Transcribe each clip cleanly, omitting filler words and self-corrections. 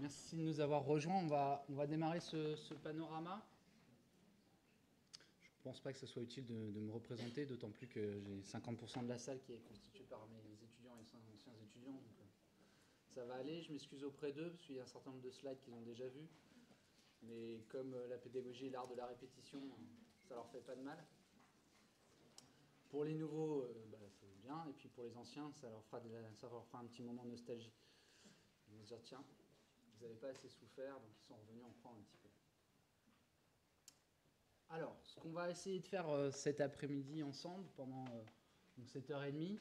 Merci de nous avoir rejoints. On va démarrer ce panorama. Je ne pense pas que ce soit utile de me représenter, d'autant plus que j'ai 50% de la salle qui est constituée par mes étudiants et anciens étudiants. Donc ça va aller. Je m'excuse auprès d'eux, parce qu'il y a un certain nombre de slides qu'ils ont déjà vus. Mais comme la pédagogie est l'art de la répétition, ça leur fait pas de mal. Pour les nouveaux, c'est bien. Et puis pour les anciens, ça leur fera un petit moment de nostalgie. Ils vont se dire, tiens, vous n'avez pas assez souffert, donc ils sont revenus en prendre un petit peu. Alors, ce qu'on va essayer de faire cet après-midi ensemble, pendant cette heure et demie,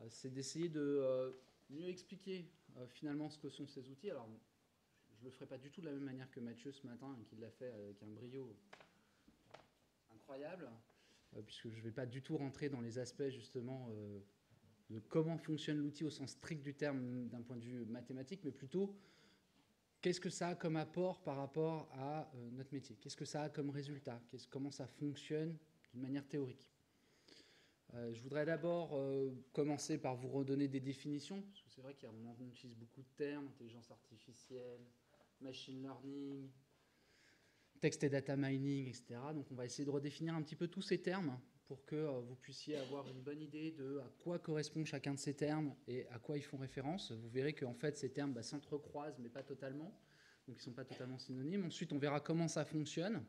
c'est d'essayer de mieux expliquer finalement ce que sont ces outils. Alors, je ne le ferai pas du tout de la même manière que Mathieu ce matin, qui l'a fait avec un brio incroyable, puisque je ne vais pas du tout rentrer dans les aspects justement de comment fonctionne l'outil au sens strict du terme d'un point de vue mathématique, mais plutôt qu'est-ce que ça a comme apport par rapport à notre métier? Qu'est-ce que ça a comme résultat? Comment ça fonctionne d'une manière théorique? Je voudrais d'abord commencer par vous redonner des définitions, parce que c'est vrai qu'à un moment on utilise beaucoup de termes, intelligence artificielle, machine learning, text et data mining, etc. Donc on va essayer de redéfinir un petit peu tous ces termes pour que vous puissiez avoir une bonne idée de à quoi correspond chacun de ces termes et à quoi ils font référence. Vous verrez qu'en fait ces termes s'entrecroisent mais pas totalement, donc ils ne sont pas totalement synonymes. Ensuite on verra comment ça fonctionne.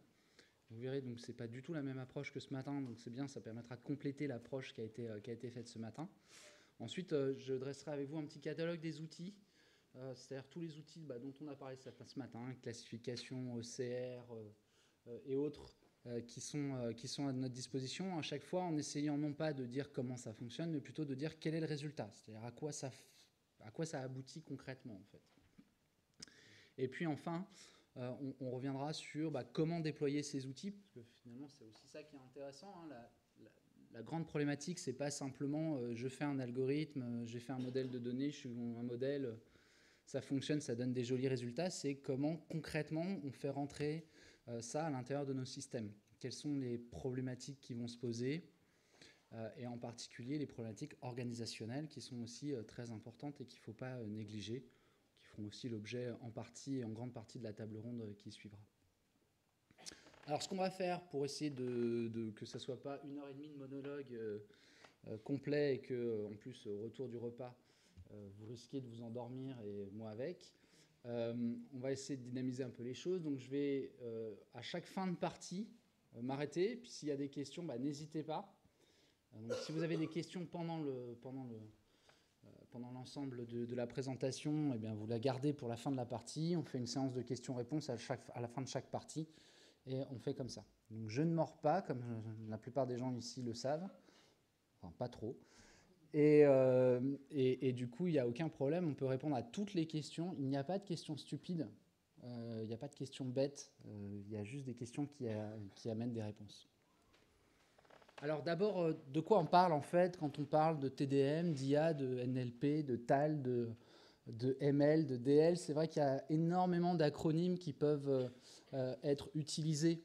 Vous verrez donc c'est pas du tout la même approche que ce matin, donc c'est bien, ça permettra de compléter l'approche qui a été faite ce matin. Ensuite je dresserai avec vous un petit catalogue des outils, c'est-à-dire tous les outils dont on a parlé ce matin, classification, OCR et autres, qui sont à notre disposition, à chaque fois en essayant non pas de dire comment ça fonctionne, mais plutôt de dire quel est le résultat, c'est-à-dire à quoi ça aboutit concrètement en fait. Et puis enfin, on reviendra sur comment déployer ces outils, parce que finalement c'est aussi ça qui est intéressant. La grande problématique, c'est pas simplement je fais un algorithme, j'ai fait un modèle de données, je suis un modèle, ça fonctionne, ça donne des jolis résultats, c'est comment concrètement on fait rentrer ça à l'intérieur de nos systèmes. Quelles sont les problématiques qui vont se poser, et en particulier les problématiques organisationnelles qui sont aussi très importantes et qu'il ne faut pas négliger, qui feront aussi l'objet en partie et en grande partie de la table ronde qui suivra. Alors ce qu'on va faire pour essayer que ça ne soit pas 1h30 de monologue complet et que en plus au retour du repas vous risquez de vous endormir et moi avec, on va essayer de dynamiser un peu les choses. Donc je vais à chaque fin de partie m'arrêter, puis s'il y a des questions, n'hésitez pas. Donc si vous avez des questions pendant l'ensemble de la présentation, eh bien vous la gardez pour la fin de la partie. On fait une séance de questions-réponses à la fin de chaque partie et on fait comme ça. Donc je ne mords pas, comme la plupart des gens ici le savent, enfin pas trop. Et du coup, il n'y a aucun problème, on peut répondre à toutes les questions. Il n'y a pas de questions stupides, il n'y a pas de questions bêtes, il y a juste des questions qui amènent des réponses. Alors d'abord, de quoi on parle en fait quand on parle de TDM, d'IA, de NLP, de TAL, de ML, de DL? C'est vrai qu'il y a énormément d'acronymes qui peuvent être utilisés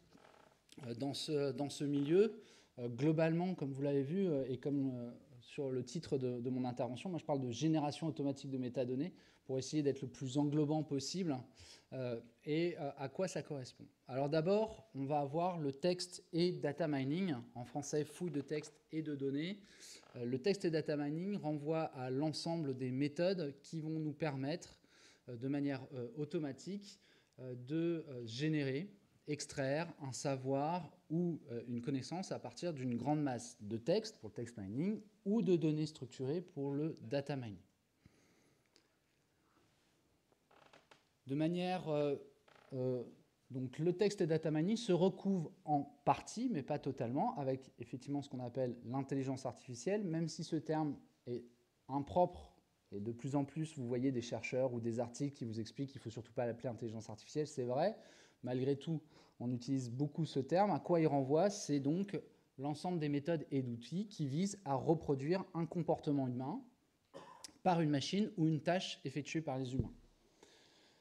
dans ce milieu. Globalement, comme vous l'avez vu, et comme sur le titre de mon intervention, moi je parle de génération automatique de métadonnées pour essayer d'être le plus englobant possible. Et à quoi ça correspond? Alors d'abord, on va avoir le texte et data mining, en français fouille de texte et de données. Le texte et data mining renvoie à l'ensemble des méthodes qui vont nous permettre de manière automatique de générer, extraire un savoir ou une connaissance à partir d'une grande masse de texte pour le text mining ou de données structurées pour le data mining. De manière... donc le texte et data mining se recouvrent en partie, mais pas totalement, avec effectivement ce qu'on appelle l'intelligence artificielle, même si ce terme est impropre. Et de plus en plus, vous voyez des chercheurs ou des articles qui vous expliquent qu'il ne faut surtout pas l'appeler intelligence artificielle. C'est vrai. Malgré tout, on utilise beaucoup ce terme. À quoi il renvoie? C'est donc l'ensemble des méthodes et d'outils qui visent à reproduire un comportement humain par une machine ou une tâche effectuée par les humains.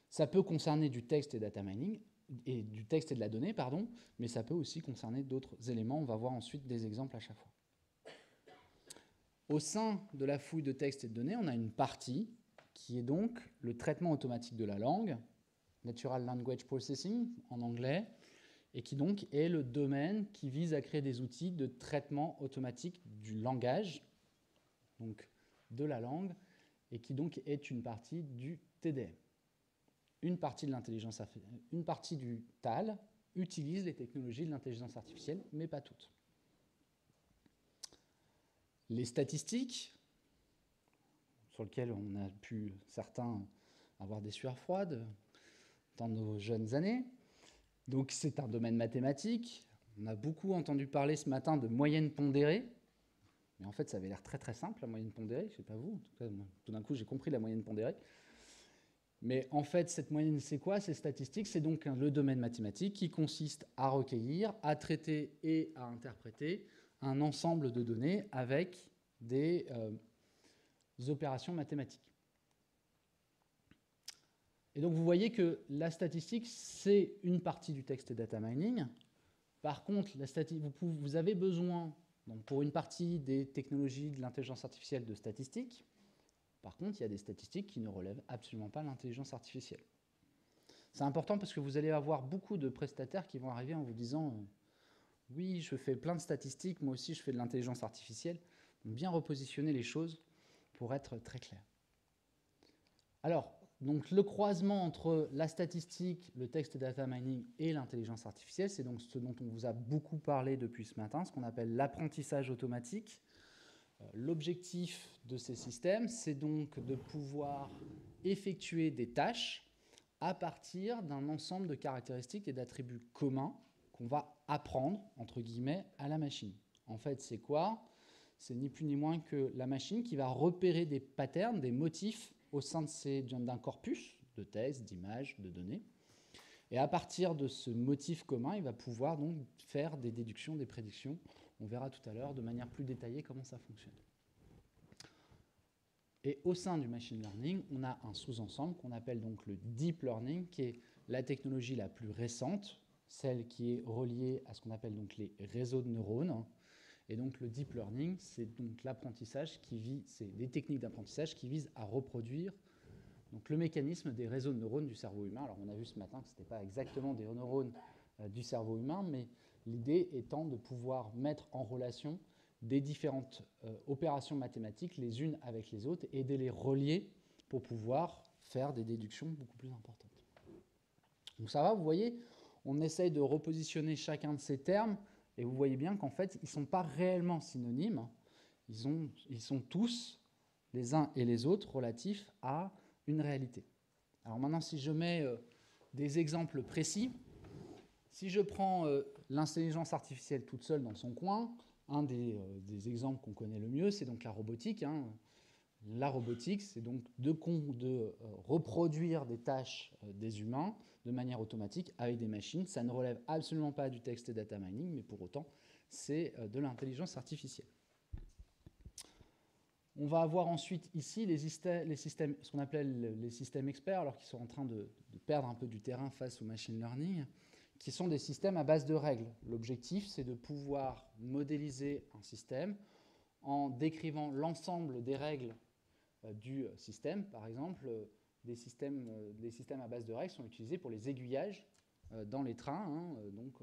Ça peut concerner du texte et data mining, et du texte et de la donnée, pardon, mais ça peut aussi concerner d'autres éléments. On va voir ensuite des exemples à chaque fois. Au sein de la fouille de texte et de données, on a une partie qui est donc le traitement automatique de la langue, Natural Language Processing en anglais, et qui donc est le domaine qui vise à créer des outils de traitement automatique du langage, donc de la langue, et qui donc est une partie du TDM. Une partie du TAL utilise les technologies de l'intelligence artificielle, mais pas toutes. Les statistiques, sur lesquelles on a pu, certains, avoir des sueurs froides dans nos jeunes années. Donc c'est un domaine mathématique. On a beaucoup entendu parler ce matin de moyenne pondérée. Mais en fait, ça avait l'air très très simple, la moyenne pondérée. Je ne sais pas vous, en tout cas, tout d'un coup, j'ai compris la moyenne pondérée. Mais en fait, cette moyenne, c'est quoi? Ces statistiques, c'est donc le domaine mathématique qui consiste à recueillir, à traiter et à interpréter un ensemble de données avec des opérations mathématiques. Et donc, vous voyez que la statistique, c'est une partie du texte data mining. Par contre, vous avez besoin, donc pour une partie des technologies de l'intelligence artificielle, de statistiques. Par contre, il y a des statistiques qui ne relèvent absolument pas l'intelligence artificielle. C'est important parce que vous allez avoir beaucoup de prestataires qui vont arriver en vous disant oui, je fais plein de statistiques, moi aussi je fais de l'intelligence artificielle. Donc, bien repositionner les choses pour être très clair. Alors, donc le croisement entre la statistique, le text data mining et l'intelligence artificielle, c'est donc ce dont on vous a beaucoup parlé depuis ce matin, ce qu'on appelle l'apprentissage automatique. L'objectif de ces systèmes, c'est donc de pouvoir effectuer des tâches à partir d'un ensemble de caractéristiques et d'attributs communs qu'on va apprendre, entre guillemets, à la machine. En fait, c'est quoi? C'est ni plus ni moins que la machine qui va repérer des patterns, des motifs au sein d'un corpus de texte, d'images, de données. Et à partir de ce motif commun, il va pouvoir donc faire des déductions, des prédictions. On verra tout à l'heure de manière plus détaillée comment ça fonctionne. Et au sein du machine learning, on a un sous-ensemble qu'on appelle donc le deep learning, qui est la technologie la plus récente, celle qui est reliée à ce qu'on appelle donc les réseaux de neurones. Et donc le deep learning, c'est donc l'apprentissage c'est des techniques d'apprentissage qui visent à reproduire donc le mécanisme des réseaux de neurones du cerveau humain. Alors on a vu ce matin que ce n'était pas exactement des neurones du cerveau humain, mais l'idée étant de pouvoir mettre en relation des différentes opérations mathématiques les unes avec les autres et de les relier pour pouvoir faire des déductions beaucoup plus importantes. Donc ça va, vous voyez, on essaye de repositionner chacun de ces termes et vous voyez bien qu'en fait, ils ne sont pas réellement synonymes. Ils sont tous, les uns et les autres, relatifs à une réalité. Alors maintenant, si je mets des exemples précis, si je prends l'intelligence artificielle toute seule dans son coin, un des exemples qu'on connaît le mieux, c'est donc la robotique. La robotique, c'est donc de reproduire des tâches des humains de manière automatique avec des machines. Ça ne relève absolument pas du text et data mining, mais pour autant, c'est de l'intelligence artificielle. On va avoir ensuite ici les systèmes, ce qu'on appelle les systèmes experts, alors qu'ils sont en train de perdre un peu du terrain face au machine learning, qui sont des systèmes à base de règles. L'objectif, c'est de pouvoir modéliser un système en décrivant l'ensemble des règles du système. Par exemple, les systèmes à base de règles sont utilisés pour les aiguillages dans les trains. Donc,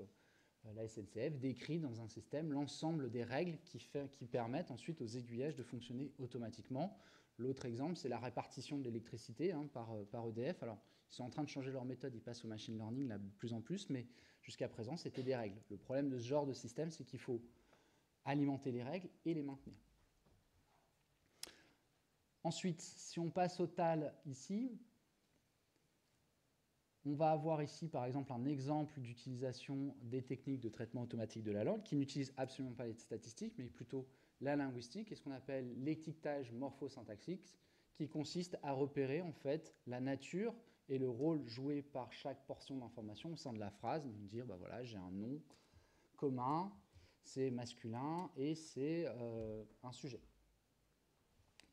la SNCF décrit dans un système l'ensemble des règles qui permettent ensuite aux aiguillages de fonctionner automatiquement. L'autre exemple, c'est la répartition de l'électricité par EDF. Alors, ils sont en train de changer leur méthode, ils passent au machine learning là, de plus en plus, mais jusqu'à présent, c'était des règles. Le problème de ce genre de système, c'est qu'il faut alimenter les règles et les maintenir. Ensuite, si on passe au TAL ici, on va avoir ici, par exemple, un exemple d'utilisation des techniques de traitement automatique de la langue qui n'utilisent absolument pas les statistiques, mais plutôt la linguistique et ce qu'on appelle l'étiquetage morphosyntaxique, qui consiste à repérer en fait la nature et le rôle joué par chaque portion d'information au sein de la phrase. Donc dire, bah voilà, j'ai un nom commun, c'est masculin et c'est un sujet.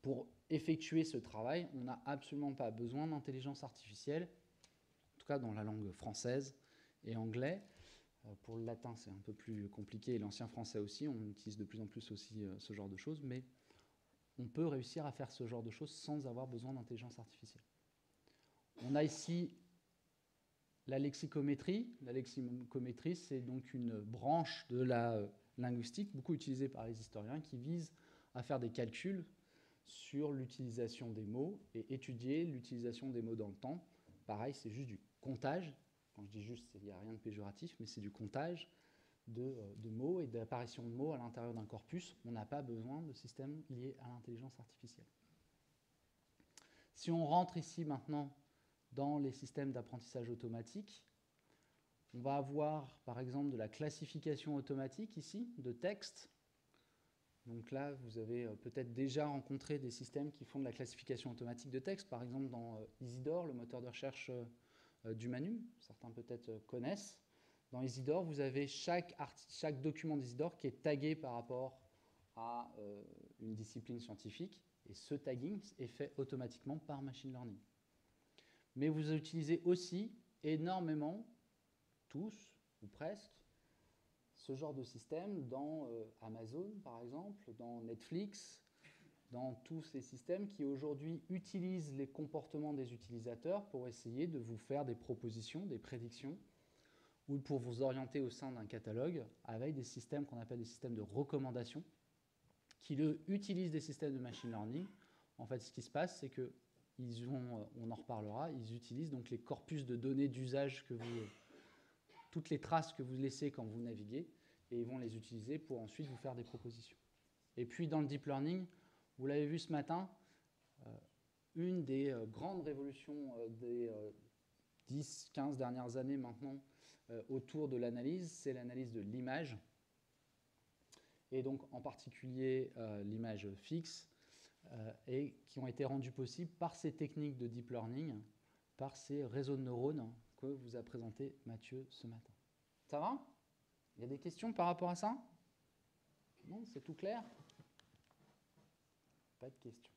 Pour effectuer ce travail, on n'a absolument pas besoin d'intelligence artificielle, en tout cas dans la langue française et anglais. Pour le latin, c'est un peu plus compliqué, et l'ancien français aussi, on utilise de plus en plus aussi ce genre de choses, mais on peut réussir à faire ce genre de choses sans avoir besoin d'intelligence artificielle. On a ici la lexicométrie. La lexicométrie, c'est donc une branche de la linguistique, beaucoup utilisée par les historiens, qui vise à faire des calculs sur l'utilisation des mots et étudier l'utilisation des mots dans le temps. Pareil, c'est juste du comptage. Quand je dis juste, il n'y a rien de péjoratif, mais c'est du comptage de mots et d'apparition de mots à l'intérieur d'un corpus. On n'a pas besoin de systèmes liés à l'intelligence artificielle. Si on rentre ici maintenant dans les systèmes d'apprentissage automatique, on va avoir par exemple de la classification automatique ici, de texte. Donc là, vous avez peut-être déjà rencontré des systèmes qui font de la classification automatique de texte, par exemple dans Isidore, le moteur de recherche du Manu, certains peut-être connaissent. Dans Isidore, vous avez chaque document d'Isidore qui est tagué par rapport à une discipline scientifique, et ce tagging est fait automatiquement par machine learning. Mais vous utilisez aussi énormément, tous ou presque, ce genre de système dans Amazon, par exemple, dans Netflix, dans tous ces systèmes qui aujourd'hui utilisent les comportements des utilisateurs pour essayer de vous faire des propositions, des prédictions, ou pour vous orienter au sein d'un catalogue avec des systèmes qu'on appelle des systèmes de recommandation, qui utilisent des systèmes de machine learning. En fait, ce qui se passe, c'est que on en reparlera, ils utilisent donc les corpus de données d'usage toutes les traces que vous laissez quand vous naviguez, et ils vont les utiliser pour ensuite vous faire des propositions. Et puis dans le deep learning, vous l'avez vu ce matin, une des grandes révolutions des 10-15 dernières années maintenant autour de l'analyse, c'est l'analyse de l'image, et donc en particulier l'image fixe, et qui ont été rendues possibles par ces techniques de deep learning, par ces réseaux de neurones que vous a présenté Mathieu ce matin. Ça va? Il y a des questions par rapport à ça? Non, c'est tout clair? Pas de questions.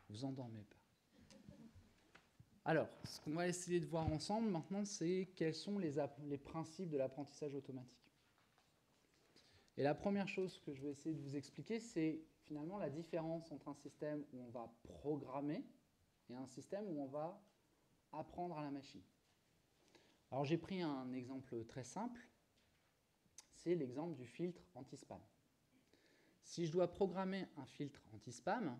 Vous endormez pas. Alors, ce qu'on va essayer de voir ensemble maintenant, c'est quels sont les principes de l'apprentissage automatique. Et la première chose que je vais essayer de vous expliquer, c'est finalement la différence entre un système où on va programmer et un système où on va apprendre à la machine. Alors j'ai pris un exemple très simple, c'est l'exemple du filtre anti-spam. Si je dois programmer un filtre anti-spam,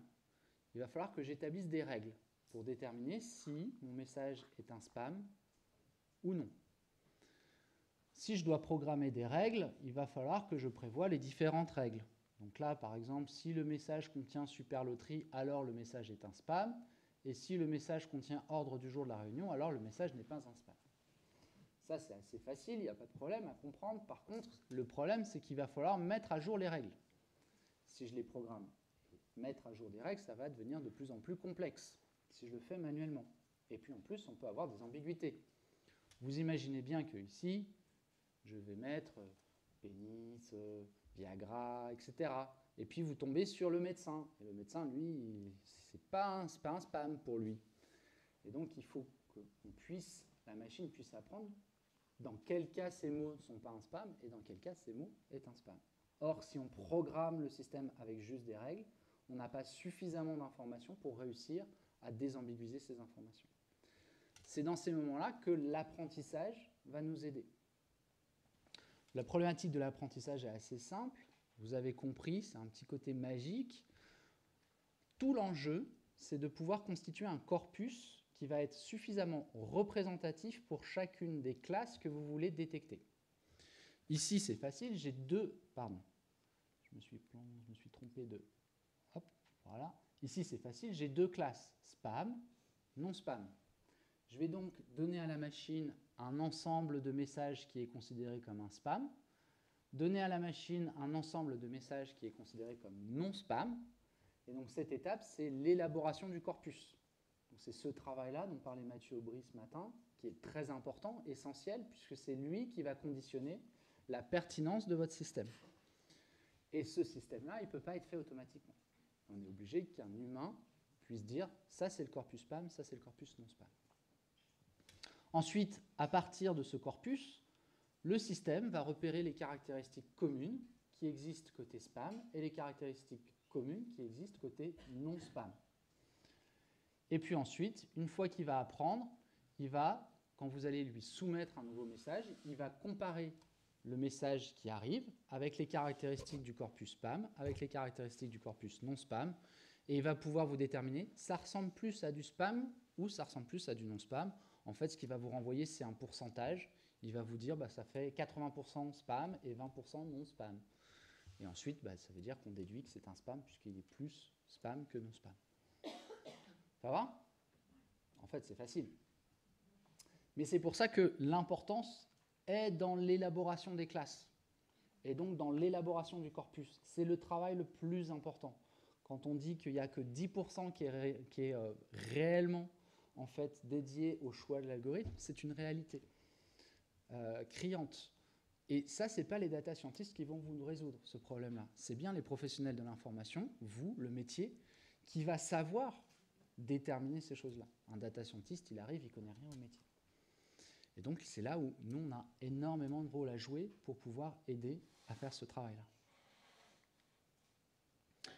il va falloir que j'établisse des règles pour déterminer si mon message est un spam ou non. Si je dois programmer des règles, il va falloir que je prévoie les différentes règles. Donc là, par exemple, si le message contient super loterie, alors le message est un spam. Et si le message contient ordre du jour de la réunion, alors le message n'est pas un spam. Ça, c'est assez facile, il n'y a pas de problème à comprendre. Par contre, le problème, c'est qu'il va falloir mettre à jour les règles. Si je les programme, mettre à jour des règles, ça va devenir de plus en plus complexe si je le fais manuellement. Et puis en plus, on peut avoir des ambiguïtés. Vous imaginez bien que ici, je vais mettre pénis, Viagra, etc. Et puis vous tombez sur le médecin. Et le médecin, lui, c'est pas un spam pour lui. Et donc il faut que la machine puisse apprendre dans quel cas ces mots ne sont pas un spam et dans quel cas ces mots est un spam. Or, si on programme le système avec juste des règles, on n'a pas suffisamment d'informations pour réussir à désambiguiser ces informations. C'est dans ces moments-là que l'apprentissage va nous aider. La problématique de l'apprentissage est assez simple. Vous avez compris, c'est un petit côté magique. Tout l'enjeu, c'est de pouvoir constituer un corpus qui va être suffisamment représentatif pour chacune des classes que vous voulez détecter. Ici, c'est facile, j'ai je me suis trompé de... Hop, voilà. Ici, c'est facile, j'ai deux classes, spam, non spam. Je vais donc donner à la machine un ensemble de messages qui est considéré comme un spam, donner à la machine un ensemble de messages qui est considéré comme non spam, et donc cette étape, c'est l'élaboration du corpus. C'est ce travail-là dont parlait Mathieu Aubry ce matin, qui est très important, essentiel, puisque c'est lui qui va conditionner la pertinence de votre système. Et ce système-là, il ne peut pas être fait automatiquement. On est obligé qu'un humain puisse dire « ça c'est le corpus spam, ça c'est le corpus non spam ». Ensuite, à partir de ce corpus, le système va repérer les caractéristiques communes qui existent côté spam et les caractéristiques communes qui existent côté non spam. Et puis ensuite, une fois qu'il va apprendre, il va, quand vous allez lui soumettre un nouveau message, il va comparer le message qui arrive avec les caractéristiques du corpus spam, avec les caractéristiques du corpus non spam, et il va pouvoir vous déterminer ça ressemble plus à du spam ou ça ressemble plus à du non spam. En fait, ce qu'il va vous renvoyer, c'est un pourcentage. Il va vous dire bah, ça fait 80% spam et 20% non spam. Et ensuite, bah, ça veut dire qu'on déduit que c'est un spam puisqu'il est plus spam que non spam. Ça va? En fait, c'est facile. Mais c'est pour ça que l'importance est dans l'élaboration des classes et donc dans l'élaboration du corpus. C'est le travail le plus important. Quand on dit qu'il n'y a que 10% qui est réellement en fait, dédié au choix de l'algorithme, c'est une réalité criante. Et ça, ce n'est pas les data scientists qui vont vous résoudre ce problème-là. C'est bien les professionnels de l'information, vous, le métier, qui va savoir déterminer ces choses-là. Un data scientist, il arrive, il ne connaît rien au métier. Et donc, c'est là où nous, on a énormément de rôle à jouer pour pouvoir aider à faire ce travail-là.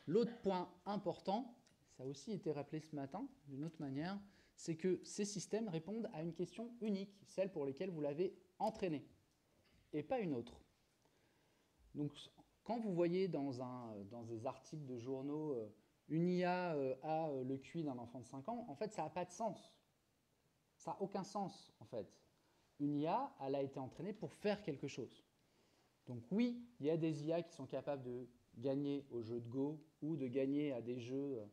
L'autre point important, ça a aussi été rappelé ce matin d'une autre manière, c'est que ces systèmes répondent à une question unique, celle pour laquelle vous l'avez entraîné, et pas une autre. Donc, quand vous voyez dans des articles de journaux une IA a le QI d'un enfant de 5 ans, en fait, ça n'a pas de sens. Ça n'a aucun sens, en fait. Une IA, elle a été entraînée pour faire quelque chose. Donc oui, il y a des IA qui sont capables de gagner au jeu de Go ou de gagner à des jeux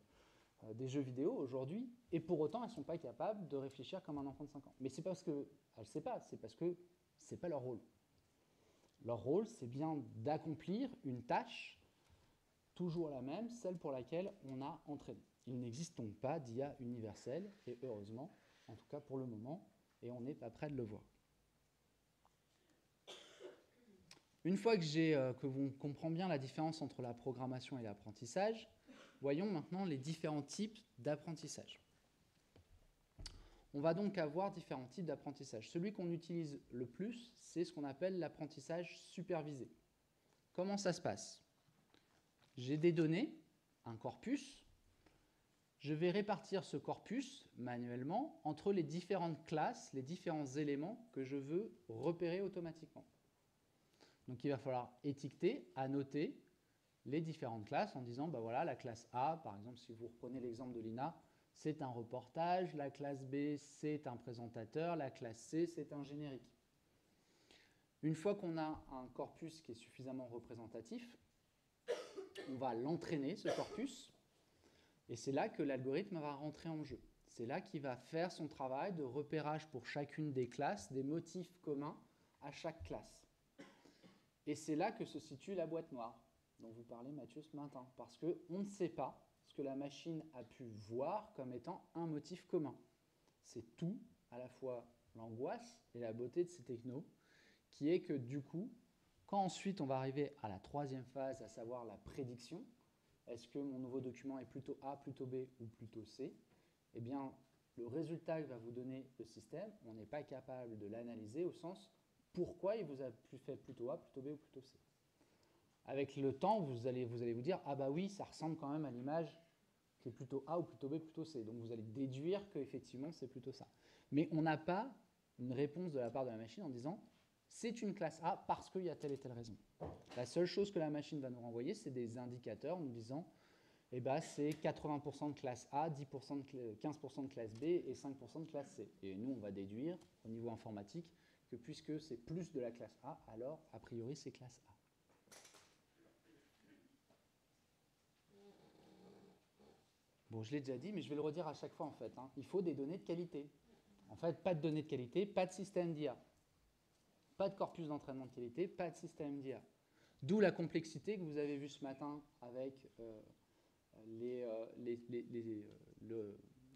vidéo aujourd'hui, et pour autant, elles ne sont pas capables de réfléchir comme un enfant de 5 ans. Mais c'est pas parce qu'elles ne savent pas, c'est parce que ce n'est pas leur rôle. Leur rôle, c'est bien d'accomplir une tâche, toujours la même, celle pour laquelle on a entraîné. Il n'existe donc pas d'IA universelle, et heureusement, en tout cas pour le moment, et on n'est pas près de le voir. Une fois que vous comprenez bien la différence entre la programmation et l'apprentissage, voyons maintenant les différents types d'apprentissage. On va donc avoir différents types d'apprentissage. Celui qu'on utilise le plus, c'est ce qu'on appelle l'apprentissage supervisé. Comment ça se passe? J'ai des données, un corpus. Je vais répartir ce corpus manuellement entre les différentes classes, les différents éléments que je veux repérer automatiquement. Donc il va falloir étiqueter, annoter les différentes classes en disant, bah voilà, la classe A, par exemple, si vous reprenez l'exemple de l'INA, c'est un reportage, la classe B, c'est un présentateur, la classe C, c'est un générique. Une fois qu'on a un corpus qui est suffisamment représentatif, on va l'entraîner, ce corpus, et c'est là que l'algorithme va rentrer en jeu. C'est là qu'il va faire son travail de repérage pour chacune des classes, des motifs communs à chaque classe. Et c'est là que se situe la boîte noire dont vous parlez, Mathieu, ce matin, parce qu'on ne sait pas ce que la machine a pu voir comme étant un motif commun. C'est tout, à la fois l'angoisse et la beauté de ces technos, qui est que du coup, quand ensuite on va arriver à la troisième phase, à savoir la prédiction, est-ce que mon nouveau document est plutôt A, plutôt B ou plutôt C? Eh bien, le résultat que va vous donner le système, on n'est pas capable de l'analyser au sens pourquoi il vous a fait plutôt A, plutôt B ou plutôt C. Avec le temps, vous allez vous dire, ah bah oui, ça ressemble quand même à l'image qui est plutôt A ou plutôt B, plutôt C. Donc vous allez déduire qu'effectivement, c'est plutôt ça. Mais on n'a pas une réponse de la part de la machine en disant, c'est une classe A parce qu'il y a telle et telle raison. La seule chose que la machine va nous renvoyer, c'est des indicateurs nous disant, eh ben, c'est 80% de classe A, 15% de classe B et 5% de classe C. Et nous, on va déduire au niveau informatique que puisque c'est plus de la classe A, alors a priori c'est classe A. Bon, je l'ai déjà dit, mais je vais le redire à chaque fois en fait. Il faut des données de qualité. En fait, pas de données de qualité, pas de système d'IA. Pas de corpus d'entraînement de qualité, pas de système d'IA. D'où la complexité que vous avez vue ce matin avec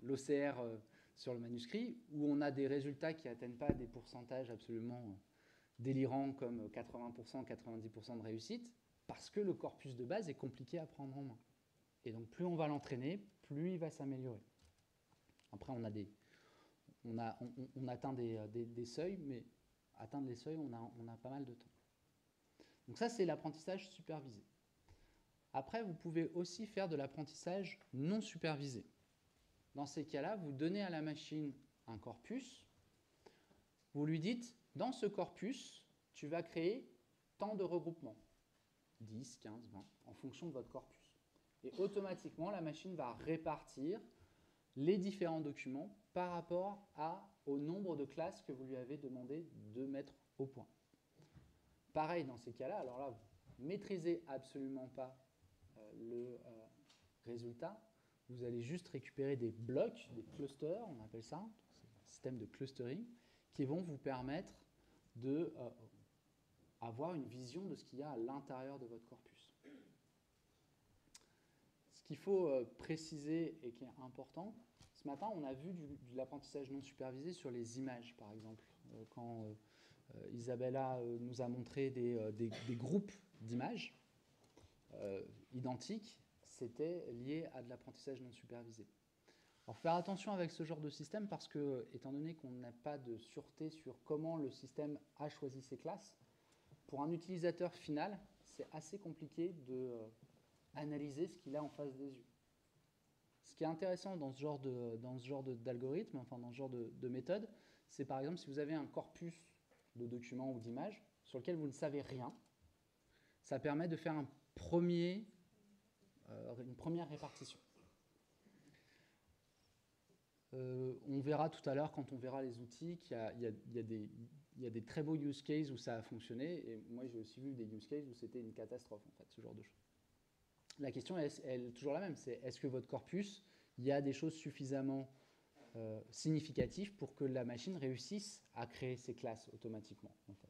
l'OCR sur le manuscrit, où on a des résultats qui n'atteignent pas des pourcentages absolument délirants comme 80%, 90% de réussite, parce que le corpus de base est compliqué à prendre en main. Et donc plus on va l'entraîner, plus il va s'améliorer. Après, on atteint des seuils, mais atteindre les seuils, on a pas mal de temps. Donc ça, c'est l'apprentissage supervisé. Après, vous pouvez aussi faire de l'apprentissage non supervisé. Dans ces cas-là, vous donnez à la machine un corpus, vous lui dites, dans ce corpus, tu vas créer tant de regroupements, 10, 15, 20, en fonction de votre corpus. Et automatiquement, la machine va répartir les différents documents par rapport au nombre de classes que vous lui avez demandé de mettre au point. Pareil dans ces cas-là, alors là, vous ne maîtrisez absolument pas le résultat. Vous allez juste récupérer des blocs, des clusters, on appelle ça, c'est un système de clustering, qui vont vous permettre d'avoir une vision de ce qu'il y a à l'intérieur de votre corpus. Ce qu'il faut préciser et qui est important, ce matin, on a vu de l'apprentissage non supervisé sur les images, par exemple. Quand Isabella nous a montré des groupes d'images identiques, c'était lié à de l'apprentissage non supervisé. Alors, faire attention avec ce genre de système parce que, étant donné qu'on n'a pas de sûreté sur comment le système a choisi ses classes, pour un utilisateur final, c'est assez compliqué d'analyser ce qu'il a en face des yeux. Ce qui est intéressant dans ce genre d'algorithme, enfin dans ce genre de méthode, c'est par exemple si vous avez un corpus de documents ou d'images sur lequel vous ne savez rien, ça permet de faire une première répartition. On verra tout à l'heure, quand on verra les outils, qu'il y a des très beaux use cases où ça a fonctionné, et moi j'ai aussi vu des use cases où c'était une catastrophe, en fait, ce genre de choses. La question est toujours la même, c'est est-ce que votre corpus, il y a des choses suffisamment significatives pour que la machine réussisse à créer ces classes automatiquement, en fait.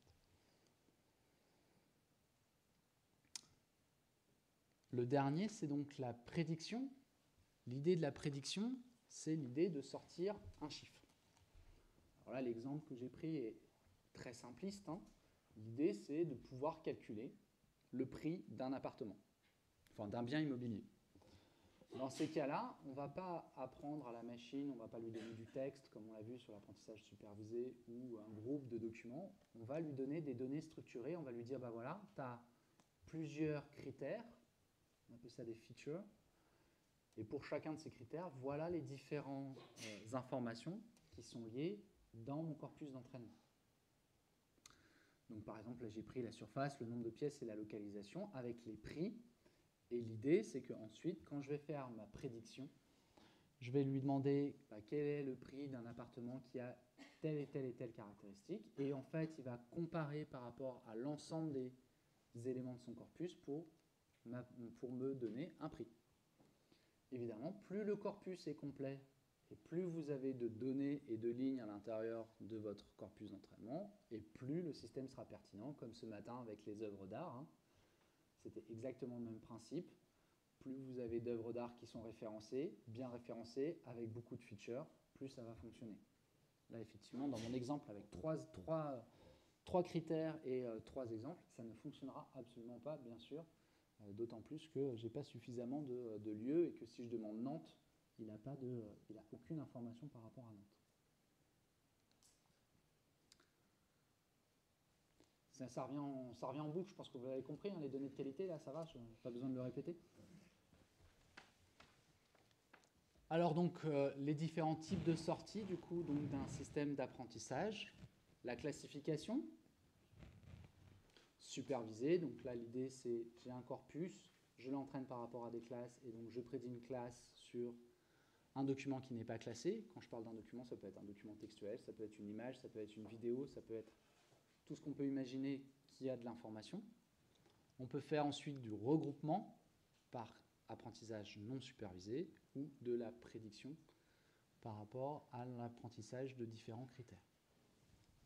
Le dernier, c'est donc la prédiction. L'idée de la prédiction, c'est l'idée de sortir un chiffre. Alors là, l'exemple que j'ai pris est très simpliste, hein. L'idée, c'est de pouvoir calculer le prix d'un appartement, enfin d'un bien immobilier. Dans ces cas-là, on ne va pas apprendre à la machine, on ne va pas lui donner du texte, comme on l'a vu sur l'apprentissage supervisé, ou un groupe de documents. On va lui donner des données structurées, on va lui dire, bah voilà, tu as plusieurs critères, on appelle ça des features, et pour chacun de ces critères, voilà les différentes informations qui sont liées dans mon corpus d'entraînement. Donc par exemple, là j'ai pris la surface, le nombre de pièces et la localisation avec les prix. Et l'idée, c'est qu'ensuite, quand je vais faire ma prédiction, je vais lui demander quel est le prix d'un appartement qui a telle et telle et telle caractéristique. Et en fait, il va comparer par rapport à l'ensemble des éléments de son corpus pour me donner un prix. Évidemment, plus le corpus est complet et plus vous avez de données et de lignes à l'intérieur de votre corpus d'entraînement, et plus le système sera pertinent, comme ce matin avec les œuvres d'art, hein. C'était exactement le même principe. Plus vous avez d'œuvres d'art qui sont référencées, bien référencées, avec beaucoup de features, plus ça va fonctionner. Là, effectivement, dans mon exemple, avec trois critères et 3 exemples, ça ne fonctionnera absolument pas, bien sûr, d'autant plus que je n'ai pas suffisamment de lieux et que si je demande Nantes, il n'a aucune information par rapport à Nantes. Ça revient en boucle, je pense que vous l'avez compris, hein, les données de qualité, là, ça va, je n'ai pas besoin de le répéter. Alors donc, les différents types de sorties, du coup, d'un système d'apprentissage. La classification, supervisée, donc là, l'idée, c'est j'ai un corpus, je l'entraîne par rapport à des classes, et donc je prédis une classe sur un document qui n'est pas classé. Quand je parle d'un document, ça peut être un document textuel, ça peut être une image, ça peut être une vidéo, ça peut être tout ce qu'on peut imaginer qui a de l'information. On peut faire ensuite du regroupement par apprentissage non supervisé ou de la prédiction par rapport à l'apprentissage de différents critères.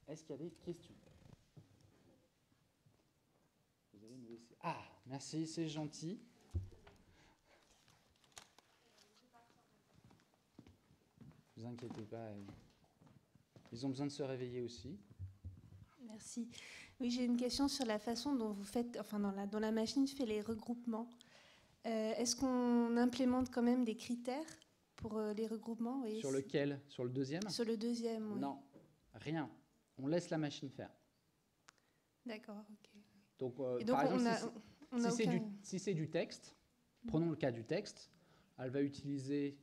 Est-ce qu'il y a des questions? Vous allez me laisser... Ah, merci, c'est gentil. Ne vous inquiétez pas, ils ont besoin de se réveiller aussi. Merci. Oui, j'ai une question sur la façon dont vous faites, enfin dont la machine fait les regroupements. Est-ce qu'on implémente quand même des critères pour les regroupements? Oui. Sur lequel? Sur le deuxième? Sur le deuxième, oui. Non, rien. On laisse la machine faire. D'accord, ok. Donc, par exemple, on a si c'est du texte, prenons le cas du texte, elle va utiliser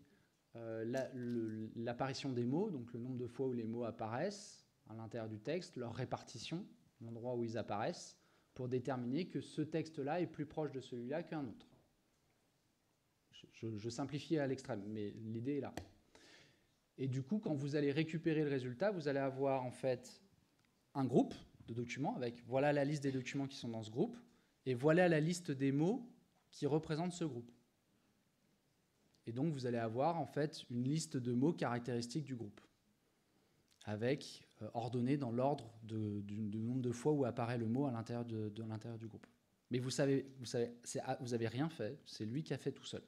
l'apparition des mots, donc le nombre de fois où les mots apparaissent à l'intérieur du texte, leur répartition, l'endroit où ils apparaissent, pour déterminer que ce texte-là est plus proche de celui-là qu'un autre. Je simplifie à l'extrême, mais l'idée est là. Et du coup, quand vous allez récupérer le résultat, vous allez avoir en fait un groupe de documents avec voilà la liste des documents qui sont dans ce groupe et voilà la liste des mots qui représentent ce groupe. Et donc, vous allez avoir en fait une liste de mots caractéristiques du groupe avec ordonné dans l'ordre du nombre de fois où apparaît le mot à l'intérieur de l'intérieur du groupe. Mais vous avez rien fait, c'est lui qui a fait tout seul.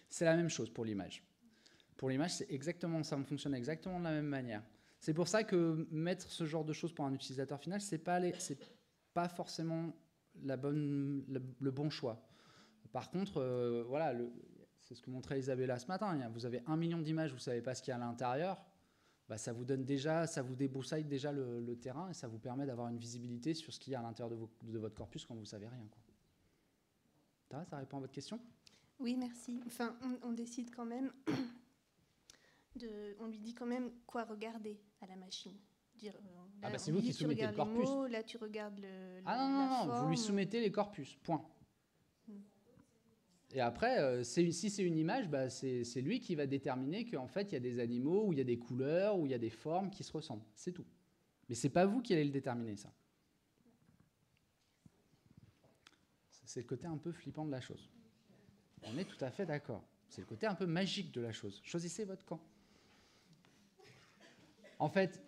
C'est la même chose pour l'image. Pour l'image, c'est exactement ça, fonctionne exactement de la même manière. C'est pour ça que mettre ce genre de choses pour un utilisateur final, c'est pas forcément le bon choix. Par contre, voilà, c'est ce que montrait Isabella ce matin. Vous avez 1 million d'images, vous ne savez pas ce qu'il y a à l'intérieur. Bah, ça vous donne déjà, ça vous débroussaille déjà le terrain et ça vous permet d'avoir une visibilité sur ce qu'il y a à l'intérieur de votre corpus quand vous ne savez rien, quoi. Ça répond à votre question ? Oui, merci. Enfin, on décide quand même, on lui dit quand même quoi regarder à la machine. Là, c'est vous qui soumettez le corpus. Mots, là, tu regardes non, vous lui soumettez les corpus, point. Et après, si c'est une image, bah, c'est lui qui va déterminer qu'en fait, il y a des animaux, ou il y a des couleurs, ou il y a des formes qui se ressemblent. C'est tout. Mais ce n'est pas vous qui allez le déterminer, ça. C'est le côté un peu flippant de la chose. On est tout à fait d'accord. C'est le côté un peu magique de la chose. Choisissez votre camp. En fait,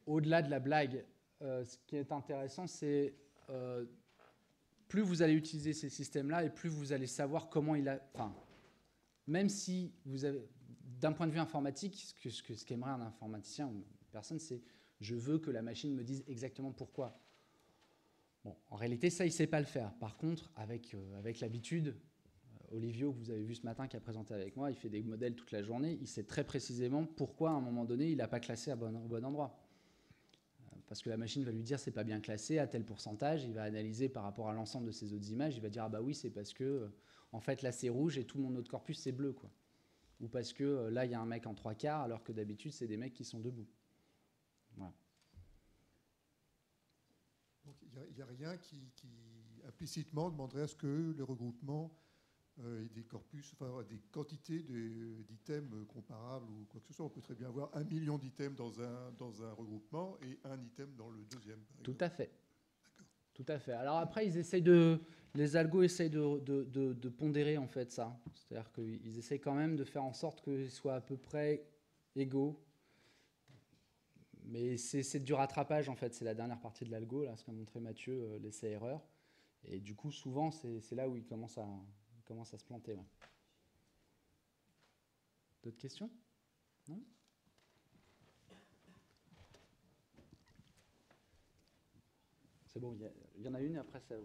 au-delà de la blague, ce qui est intéressant, c'est plus vous allez utiliser ces systèmes-là et plus vous allez savoir comment il a... Enfin, même si vous avez... D'un point de vue informatique, ce qu'aimerait un informaticien ou une personne, c'est je veux que la machine me dise exactement pourquoi. Bon, en réalité, ça, il ne sait pas le faire. Par contre, avec l'habitude, Olivio, que vous avez vu ce matin, qui a présenté avec moi, il fait des modèles toute la journée. Il sait très précisément pourquoi, à un moment donné, il n'a pas classé au bon endroit. Parce que la machine va lui dire c'est pas bien classé à tel pourcentage. Il va analyser par rapport à l'ensemble de ces autres images. Il va dire ah bah oui, c'est parce que en fait là c'est rouge et tout mon autre corpus c'est bleu, quoi. Ou parce que là il y a un mec en 3/4 alors que d'habitude c'est des mecs qui sont debout. Voilà. Donc il n'y a rien qui implicitement demanderait à ce que le regroupement ait des corpus, enfin des quantités d'items comparables ou quoi que ce soit. On peut très bien avoir 1 million d'items dans un regroupement et un item dans le deuxième. Tout à fait. D'accord. Tout à fait. Alors après, les algos essayent de pondérer en fait ça. C'est-à-dire qu'ils essayent quand même de faire en sorte qu'ils soient à peu près égaux. Mais c'est du rattrapage en fait. C'est la dernière partie de l'algo, là, ce qu'a montré Mathieu, l'essai-erreur. Et du coup, souvent, c'est là où il commence à se planter. Ouais. D'autres questions ? Non ? C'est bon, il y en a une et après ça...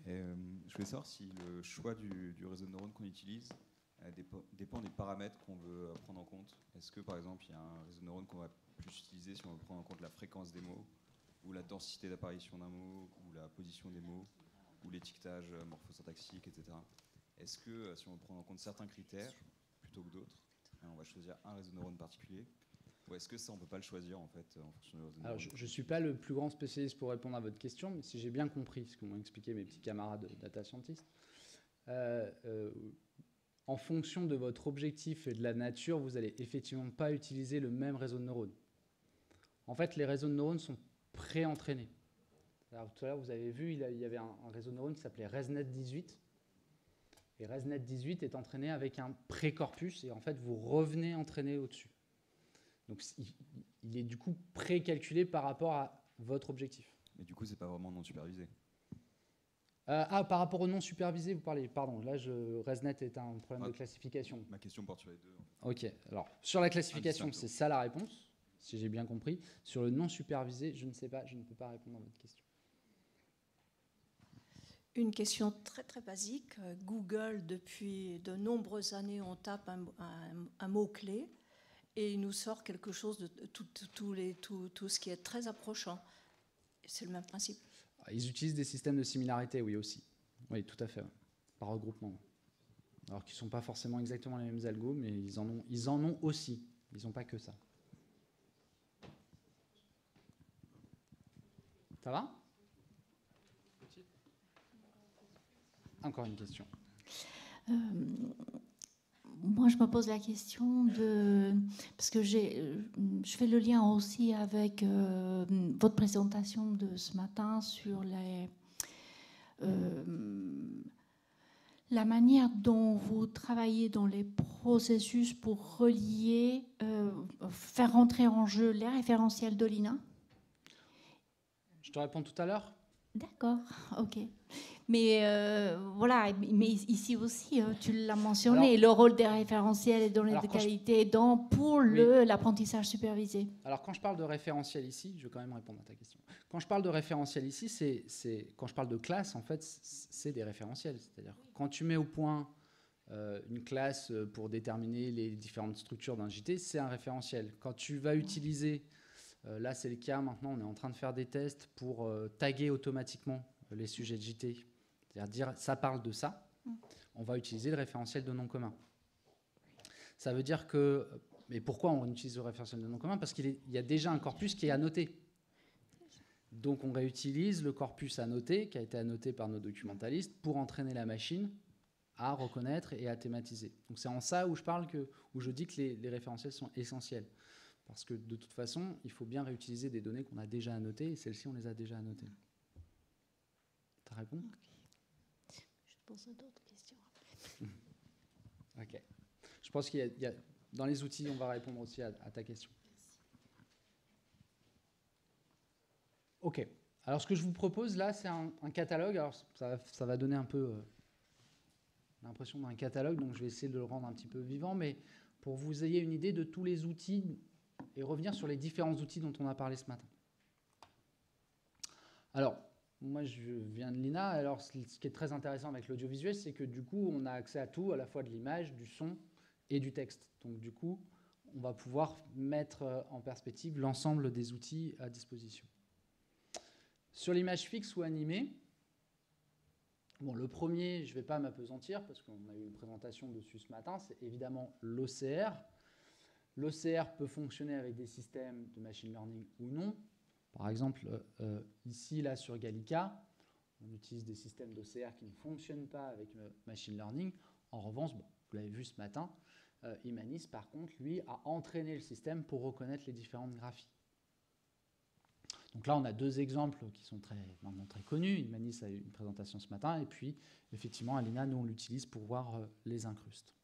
Je voulais savoir si le choix du réseau de neurones qu'on utilise dépend des paramètres qu'on veut prendre en compte. Est-ce que, par exemple, il y a un réseau de neurones qu'on va plus utiliser si on veut prendre en compte la fréquence des mots, ou la densité d'apparition d'un mot, ou la position des mots, ou l'étiquetage morphosyntaxique, etc. Est-ce que, si on veut prendre en compte certains critères, plutôt que d'autres, on va choisir un réseau de neurones particulier, ou est-ce que ça, on ne peut pas le choisir, en fait, en fonction du réseau de neurones ? Alors, je ne suis pas le plus grand spécialiste pour répondre à votre question, mais si j'ai bien compris ce que m'ont expliqué mes petits camarades data scientists, en fonction de votre objectif et de la nature, vous n'allez effectivement pas utiliser le même réseau de neurones. En fait, les réseaux de neurones sont pré-entraînés. Alors, tout à l'heure, vous avez vu, il y avait un réseau de neurones qui s'appelait ResNet-18. Et ResNet-18 est entraîné avec un pré-corpus, et en fait, vous revenez entraîner au-dessus. Donc, il est du coup pré-calculé par rapport à votre objectif. Mais du coup, c'est pas vraiment non supervisé. Par rapport au non supervisé, vous parlez. Pardon, là, ResNet est un problème de classification. Ma question porte sur les deux. Ok, alors, sur la classification, c'est ça la réponse, si j'ai bien compris. Sur le non supervisé, je ne sais pas, je ne peux pas répondre à votre question. Une question très très basique. Google, depuis de nombreuses années, on tape un mot-clé. et il nous sort quelque chose de tout ce qui est très approchant. C'est le même principe. Ils utilisent des systèmes de similarité, oui, aussi. Oui, tout à fait, par regroupement. Alors qu'ils ne sont pas forcément exactement les mêmes algos, mais ils en ont aussi. Ils n'ont pas que ça. Ça va? Encore une question. Moi, je me pose la question parce que je fais le lien aussi avec votre présentation de ce matin sur la manière dont vous travaillez dans les processus pour relier, faire rentrer en jeu les référentiels d'Olina. Je te réponds tout à l'heure. D'accord, ok. Mais voilà, mais ici aussi, tu l'as mentionné, Alors, le rôle des référentiels et données de qualité pour l'apprentissage supervisé. Alors, quand je parle de référentiel ici, je vais quand même répondre à ta question. Quand je parle de référentiel ici, quand je parle de classe, en fait, c'est des référentiels. C'est-à-dire quand tu mets au point une classe pour déterminer les différentes structures d'un JT, c'est un référentiel. Quand tu vas utiliser, là c'est le cas maintenant, on est en train de faire des tests pour taguer automatiquement les sujets de JT, c'est-à-dire dire ça parle de ça, on va utiliser le référentiel de nom commun. Ça veut dire que... Mais pourquoi on utilise le référentiel de nom commun? Parce qu'il y a déjà un corpus qui est annoté. Donc on réutilise le corpus annoté, qui a été annoté par nos documentalistes, pour entraîner la machine à reconnaître et à thématiser. Donc c'est en ça où je dis que les référentiels sont essentiels. Parce que de toute façon, il faut bien réutiliser des données qu'on a déjà annotées, et celles-ci, on les a déjà annotées. Ça répond? Okay. Je te poserai d'autres questions après. Ok. Je pense qu'il y a dans les outils, on va répondre aussi à ta question. Merci. Ok. Alors, ce que je vous propose là, c'est un catalogue. Alors, ça va donner un peu l'impression d'un catalogue, donc je vais essayer de le rendre un petit peu vivant, mais pour que vous ayez une idée de tous les outils et revenir sur les différents outils dont on a parlé ce matin. Alors, moi, je viens de l'INA. Alors, ce qui est très intéressant avec l'audiovisuel, c'est que du coup, on a accès à tout, à la fois de l'image, du son et du texte. Donc, du coup, on va pouvoir mettre en perspective l'ensemble des outils à disposition. Sur l'image fixe ou animée, bon, le premier, je ne vais pas m'appesantir parce qu'on a eu une présentation dessus ce matin, c'est évidemment l'OCR. L'OCR peut fonctionner avec des systèmes de machine learning ou non. Par exemple, ici, là, sur Gallica, on utilise des systèmes d'OCR qui ne fonctionnent pas avec machine learning. En revanche, bon, vous l'avez vu ce matin, Imanis, par contre, lui, a entraîné le système pour reconnaître les différentes graphies. Donc là, on a deux exemples qui sont maintenant très connus. Imanis a eu une présentation ce matin, et puis, effectivement, à l'INA, nous, on l'utilise pour voir les incrustes.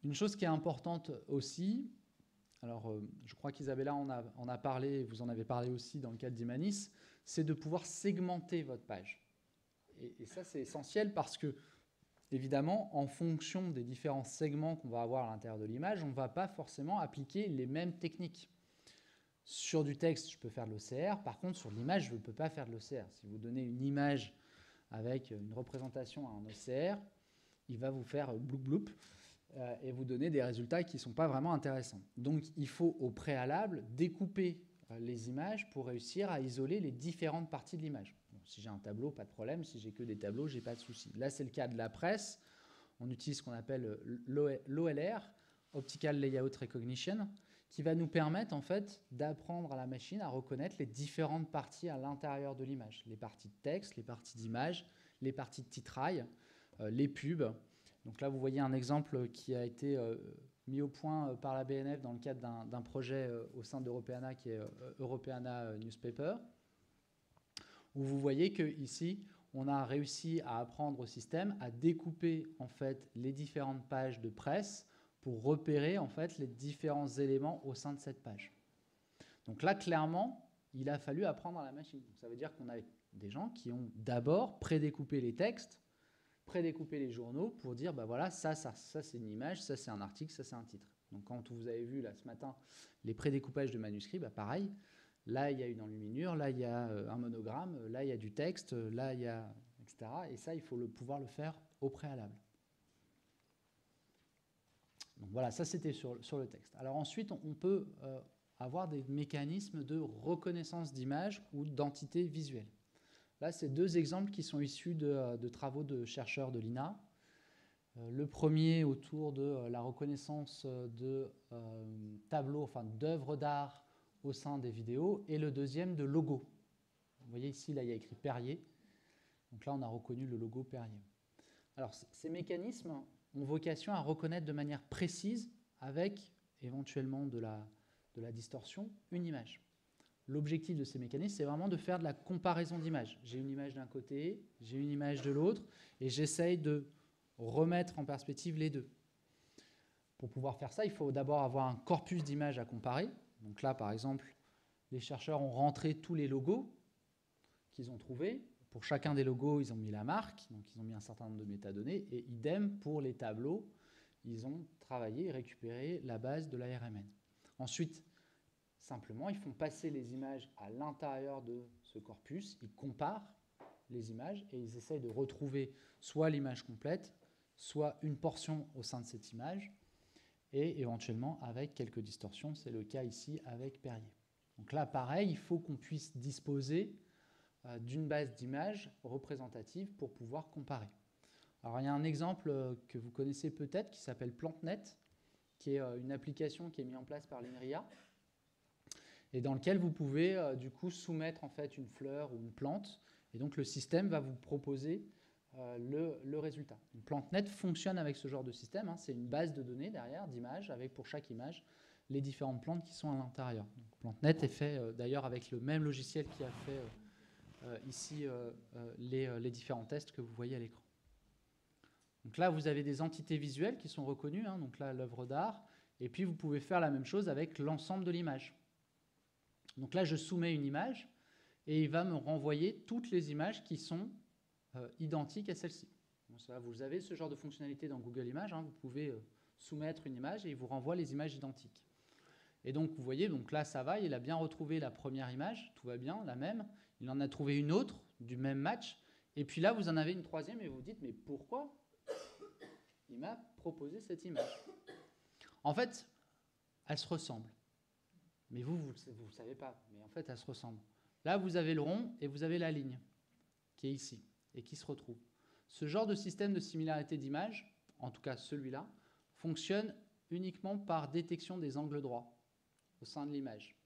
Une chose qui est importante aussi, alors je crois qu'Isabella en a parlé, vous en avez parlé aussi dans le cadre d'Imanis, c'est de pouvoir segmenter votre page. Et ça, c'est essentiel parce que, évidemment, en fonction des différents segments qu'on va avoir à l'intérieur de l'image, on ne va pas forcément appliquer les mêmes techniques. Sur du texte, je peux faire de l'OCR. Par contre, sur l'image, je ne peux pas faire de l'OCR. Si vous donnez une image avec une représentation en OCR, il va vous faire bloup bloup et vous donner des résultats qui ne sont pas vraiment intéressants. Donc, il faut au préalable découper les images pour réussir à isoler les différentes parties de l'image. Bon, si j'ai un tableau, pas de problème. Si j'ai que des tableaux, j'ai pas de souci. Là, c'est le cas de la presse. On utilise ce qu'on appelle l'OLR, Optical Layout Recognition, qui va nous permettre en fait d'apprendre à la machine à reconnaître les différentes parties à l'intérieur de l'image. Les parties de texte, les parties d'image, les parties de titrail, les pubs. Donc là, vous voyez un exemple qui a été mis au point par la BNF dans le cadre d'un projet au sein d'Europeana qui est Europeana Newspaper, où vous voyez qu'ici, on a réussi à apprendre au système à découper en fait les différentes pages de presse pour repérer en fait les différents éléments au sein de cette page. Donc là, clairement, il a fallu apprendre à la machine. Donc ça veut dire qu'on a des gens qui ont d'abord prédécoupé les textes, prédécouper les journaux pour dire, bah voilà, ça c'est une image, ça c'est un article, ça c'est un titre. Donc quand vous avez vu là ce matin les prédécoupages de manuscrits, bah pareil, là il y a une enluminure, là il y a un monogramme, là il y a du texte, là il y a, etc. Et ça, il faut pouvoir le faire au préalable. Donc voilà, ça c'était sur le texte. Alors ensuite, on peut avoir des mécanismes de reconnaissance d'image ou d'entité visuelle. Là, c'est deux exemples qui sont issus de travaux de chercheurs de l'INA. Le premier autour de la reconnaissance de tableaux, enfin d'œuvres d'art au sein des vidéos, et le deuxième de logos. Vous voyez ici, là, il y a écrit Perrier. Donc là, on a reconnu le logo Perrier. Alors, ces mécanismes ont vocation à reconnaître de manière précise, avec éventuellement de la distorsion, une image. L'objectif de ces mécanismes, c'est vraiment de faire de la comparaison d'images. J'ai une image d'un côté, j'ai une image de l'autre, et j'essaye de remettre en perspective les deux. Pour pouvoir faire ça, il faut d'abord avoir un corpus d'images à comparer. Donc là, par exemple, les chercheurs ont rentré tous les logos qu'ils ont trouvés. Pour chacun des logos, ils ont mis la marque, donc ils ont mis un certain nombre de métadonnées, et idem pour les tableaux, ils ont travaillé et récupéré la base de l'ARMN. Ensuite, simplement, ils font passer les images à l'intérieur de ce corpus, ils comparent les images et ils essayent de retrouver soit l'image complète, soit une portion au sein de cette image, et éventuellement avec quelques distorsions. C'est le cas ici avec Perrier. Donc là, pareil, il faut qu'on puisse disposer d'une base d'images représentative pour pouvoir comparer. Alors il y a un exemple que vous connaissez peut-être qui s'appelle PlanteNet, qui est une application qui est mise en place par l'INRIA, et dans lequel vous pouvez du coup soumettre en fait une fleur ou une plante, et donc le système va vous proposer le résultat. Donc, PlanteNet fonctionne avec ce genre de système, hein. C'est une base de données derrière d'images avec pour chaque image les différentes plantes qui sont à l'intérieur. PlanteNet est fait d'ailleurs avec le même logiciel qui a fait ici les différents tests que vous voyez à l'écran. Donc là, vous avez des entités visuelles qui sont reconnues, hein, donc là, l'œuvre d'art, et puis vous pouvez faire la même chose avec l'ensemble de l'image. Donc là, je soumets une image, et il va me renvoyer toutes les images qui sont identiques à celle-ci. Bon, ça, vous avez ce genre de fonctionnalité dans Google Images, hein, vous pouvez soumettre une image et il vous renvoie les images identiques. Et donc, vous voyez, donc là, ça va, il a bien retrouvé la première image, tout va bien, la même. Il en a trouvé une autre du même match. Et puis là, vous en avez une troisième et vous vous dites, mais pourquoi il m'a proposé cette image? En fait, elles se ressemblent. Mais vous ne le savez pas. Mais en fait, elles se ressemblent. Là, vous avez le rond et vous avez la ligne qui est ici et qui se retrouve. Ce genre de système de similarité d'image, en tout cas celui-là, fonctionne uniquement par détection des angles droits au sein de l'image.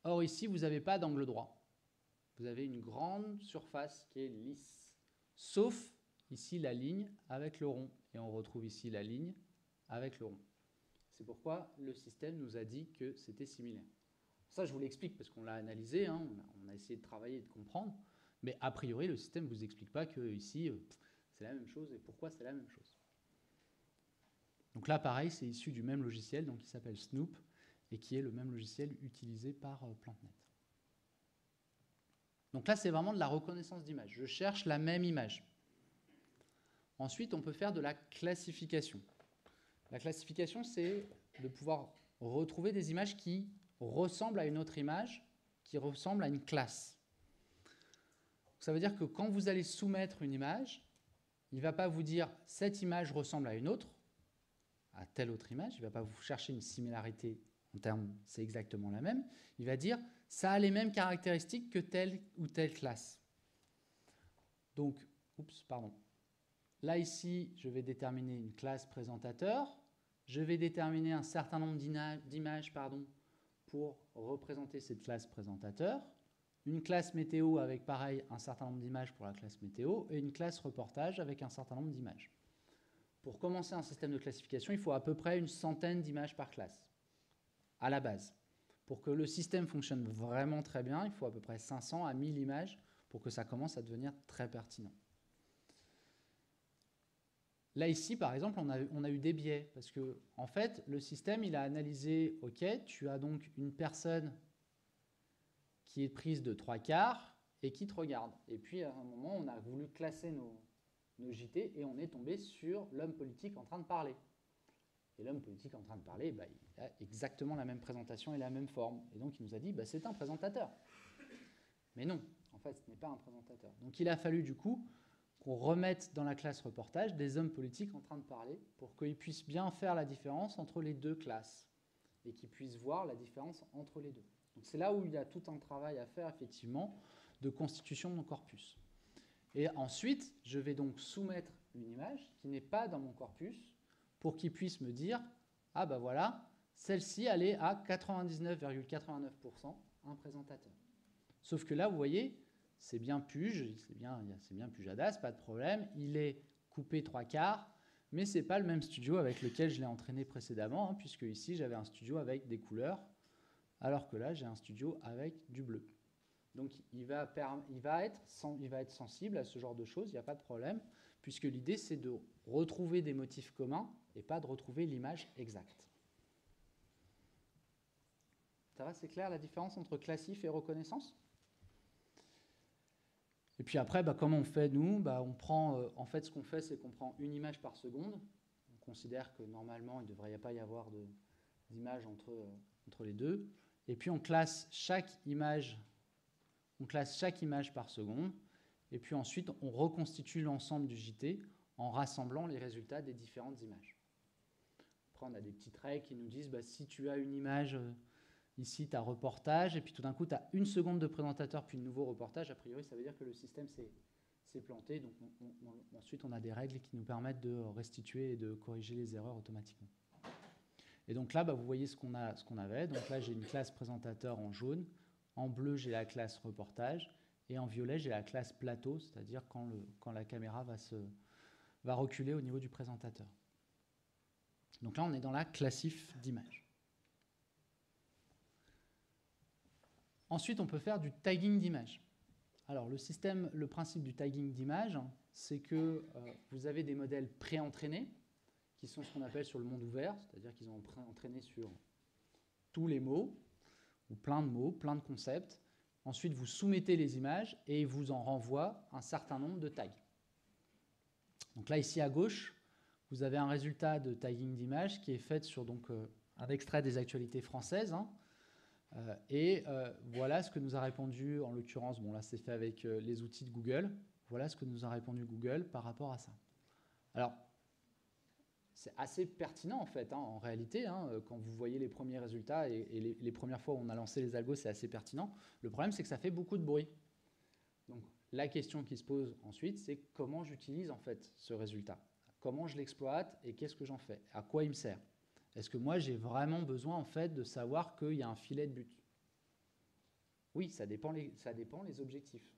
Or ici, vous n'avez pas d'angle droit. Vous avez une grande surface qui est lisse, sauf ici la ligne avec le rond. Et on retrouve ici la ligne avec le rond. C'est pourquoi le système nous a dit que c'était similaire. Ça, je vous l'explique parce qu'on l'a analysé, hein, on a essayé de travailler et de comprendre, mais a priori, le système ne vous explique pas que ici, c'est la même chose et pourquoi c'est la même chose. Donc là, pareil, c'est issu du même logiciel, donc qui s'appelle Snoop, et qui est le même logiciel utilisé par PlanteNet. Donc là, c'est vraiment de la reconnaissance d'image. Je cherche la même image. Ensuite, on peut faire de la classification. La classification, c'est de pouvoir retrouver des images qui ressemblent à une autre image, qui ressemblent à une classe. Ça veut dire que quand vous allez soumettre une image, il ne va pas vous dire « cette image ressemble à une autre », à telle autre image, il ne va pas vous chercher une similarité en termes « c'est exactement la même », il va dire « ça a les mêmes caractéristiques que telle ou telle classe ». Donc, là ici, je vais déterminer une classe présentateur, je vais déterminer un certain nombre d'images pour représenter cette classe présentateur, une classe météo avec pareil un certain nombre d'images pour la classe météo et une classe reportage avec un certain nombre d'images. Pour commencer un système de classification, il faut à peu près une centaine d'images par classe, à la base. Pour que le système fonctionne vraiment très bien, il faut à peu près 500 à 1000 images pour que ça commence à devenir très pertinent. Là, ici, par exemple, on a eu des biais, parce que, en fait, le système, il a analysé, OK, tu as donc une personne qui est prise de 3/4 et qui te regarde. Et puis, à un moment, on a voulu classer nos JT et on est tombé sur l'homme politique en train de parler. Et l'homme politique en train de parler, il a exactement la même présentation et la même forme. Et donc, il nous a dit, c'est un présentateur. Mais non, en fait, ce n'est pas un présentateur. Donc, il a fallu, du coup, qu'on remette dans la classe reportage des hommes politiques en train de parler pour qu'ils puissent bien faire la différence entre les deux classes et qu'ils puissent voir la différence entre les deux. Donc c'est là où il y a tout un travail à faire, effectivement, de constitution de mon corpus. Et ensuite, je vais donc soumettre une image qui n'est pas dans mon corpus pour qu'ils puissent me dire « Ah ben voilà, celle-ci, elle est à 99,89% un présentateur. » Sauf que là, vous voyez, c'est bien Puge, c'est bien Pujadas, pas de problème. Il est coupé 3/4, mais ce n'est pas le même studio avec lequel je l'ai entraîné précédemment, hein, puisque ici, j'avais un studio avec des couleurs, alors que là, j'ai un studio avec du bleu. Donc, il va être sensible à ce genre de choses, il n'y a pas de problème, puisque l'idée, c'est de retrouver des motifs communs et pas de retrouver l'image exacte. Ça va, c'est clair la différence entre classif et reconnaissance? Et puis après, comment on fait, nous? On prend, en fait, ce qu'on fait, c'est qu'on prend une image par seconde. On considère que normalement, il ne devrait pas y avoir d'image entre les deux. Et puis, on classe chaque image par seconde. Et puis ensuite, on reconstitue l'ensemble du JT en rassemblant les résultats des différentes images. Après, on a des petites règles qui nous disent, si tu as une image... Ici, tu as reportage, et puis tout d'un coup, tu as 1 seconde de présentateur, puis de nouveau reportage. A priori, ça veut dire que le système s'est planté. Donc, ensuite, on a des règles qui nous permettent de restituer et de corriger les erreurs automatiquement. Et donc là, vous voyez ce qu'on avait. Donc là, j'ai une classe présentateur en jaune. En bleu, j'ai la classe reportage. Et en violet, j'ai la classe plateau, c'est-à-dire quand la caméra va reculer au niveau du présentateur. Donc là, on est dans la classif d'image. Ensuite, on peut faire du tagging d'image. Alors, le principe du tagging d'image, c'est que vous avez des modèles pré-entraînés, qui sont ce qu'on appelle sur le monde ouvert, c'est-à-dire qu'ils ont pré-entraîné sur tous les mots, ou plein de mots, plein de concepts. Ensuite, vous soumettez les images et ils vous en renvoient un certain nombre de tags. Donc là, ici à gauche, vous avez un résultat de tagging d'image qui est fait sur un extrait des actualités françaises, voilà ce que nous a répondu, en l'occurrence, là c'est fait avec les outils de Google, voilà ce que nous a répondu Google par rapport à ça. Alors, c'est assez pertinent en fait, en réalité, quand vous voyez les premiers résultats et les premières fois où on a lancé les algos, c'est assez pertinent. Le problème, c'est que ça fait beaucoup de bruit. Donc, la question qui se pose ensuite, c'est comment j'utilise en fait ce résultat? Comment je l'exploite et qu'est-ce que j'en fais? À quoi il me sert? Est-ce que moi, j'ai vraiment besoin, en fait, de savoir qu'il y a un filet de but? Oui, ça dépend les objectifs.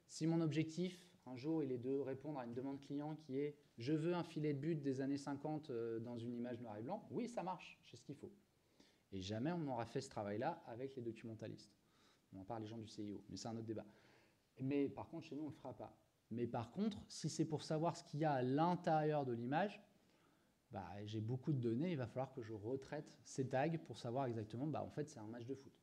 Si mon objectif, un jour, il est de répondre à une demande client qui est « je veux un filet de but des années 50 dans une image noir et blanc », oui, ça marche, j'ai ce qu'il faut. Et jamais on n'aura fait ce travail-là avec les documentalistes. On en parle les gens du CIO, mais c'est un autre débat. Mais par contre, chez nous, on ne le fera pas. Mais par contre, si c'est pour savoir ce qu'il y a à l'intérieur de l'image, j'ai beaucoup de données, il va falloir que je retraite ces tags pour savoir exactement, en fait, c'est un match de foot.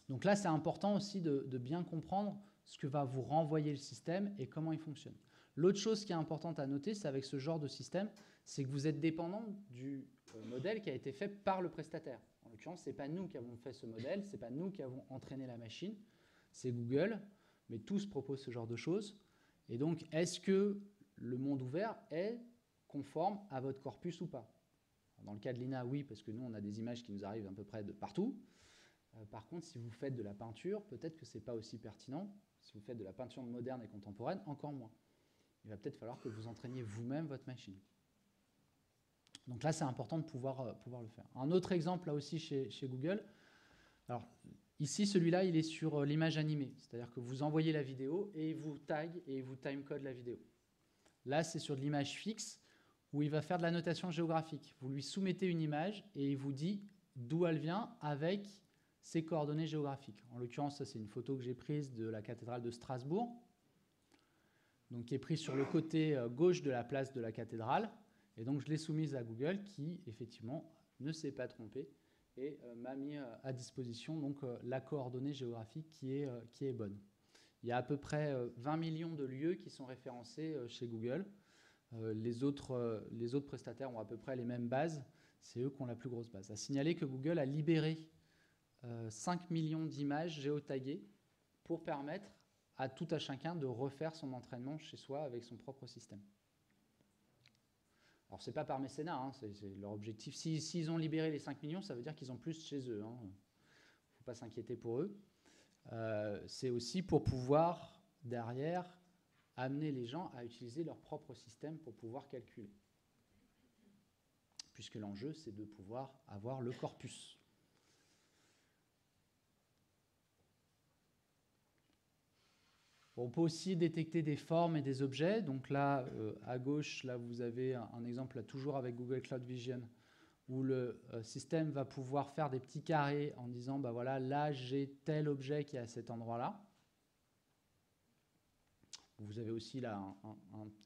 Donc là, c'est important aussi de bien comprendre ce que va vous renvoyer le système et comment il fonctionne. L'autre chose qui est importante à noter, c'est avec ce genre de système, c'est que vous êtes dépendant du modèle qui a été fait par le prestataire. En l'occurrence, ce n'est pas nous qui avons fait ce modèle, ce n'est pas nous qui avons entraîné la machine, c'est Google, mais tous proposent ce genre de choses. Et donc, est-ce que le monde ouvert est conforme à votre corpus ou pas? Dans le cas de l'INA, oui, parce que nous, on a des images qui nous arrivent à peu près de partout. Par contre, si vous faites de la peinture, peut-être que ce n'est pas aussi pertinent. Si vous faites de la peinture moderne et contemporaine, encore moins. Il va peut-être falloir que vous entraîniez vous-même votre machine. Donc là, c'est important de pouvoir le faire. Un autre exemple, là aussi, chez Google. Alors, ici, celui-là, il est sur l'image animée. C'est-à-dire que vous envoyez la vidéo et il vous tag et il vous timecode la vidéo. Là, c'est sur de l'image fixe où il va faire de la notation géographique. Vous lui soumettez une image et il vous dit d'où elle vient avec ses coordonnées géographiques. En l'occurrence, ça, c'est une photo que j'ai prise de la cathédrale de Strasbourg, donc qui est prise sur le côté gauche de la place de la cathédrale. Et donc, je l'ai soumise à Google qui, effectivement, ne s'est pas trompé et m'a mis à disposition donc, la coordonnée géographique qui est bonne. Il y a à peu près 20 millions de lieux qui sont référencés chez Google. Les autres prestataires ont à peu près les mêmes bases. C'est eux qui ont la plus grosse base. À signaler que Google a libéré 5 millions d'images géotaguées pour permettre à tout à chacun de refaire son entraînement chez soi avec son propre système. Alors, ce n'est pas par mécénat, hein, c'est leur objectif. S'ils ont libéré les 5 millions, ça veut dire qu'ils ont plus chez eux. Il ne faut pas s'inquiéter pour eux. C'est aussi pour pouvoir, derrière, amener les gens à utiliser leur propre système pour pouvoir calculer. Puisque l'enjeu, c'est de pouvoir avoir le corpus. On peut aussi détecter des formes et des objets. Donc là, à gauche, là, vous avez un exemple, là, toujours avec Google Cloud Vision, où le système va pouvoir faire des petits carrés en disant, bah voilà, là, j'ai tel objet qui est à cet endroit-là. Vous avez aussi là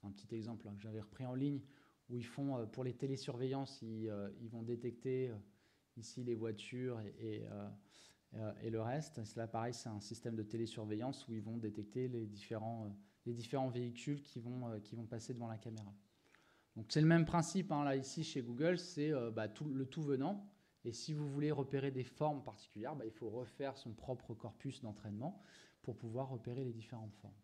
un petit exemple que j'avais repris en ligne, où ils font, pour les télésurveillances, ils vont détecter ici les voitures et le reste. Là, pareil, c'est un système de télésurveillance où ils vont détecter les différents véhicules qui vont passer devant la caméra. Donc c'est le même principe, hein, là, ici, chez Google, c'est le tout venant. Et si vous voulez repérer des formes particulières, il faut refaire son propre corpus d'entraînement pour pouvoir repérer les différentes formes.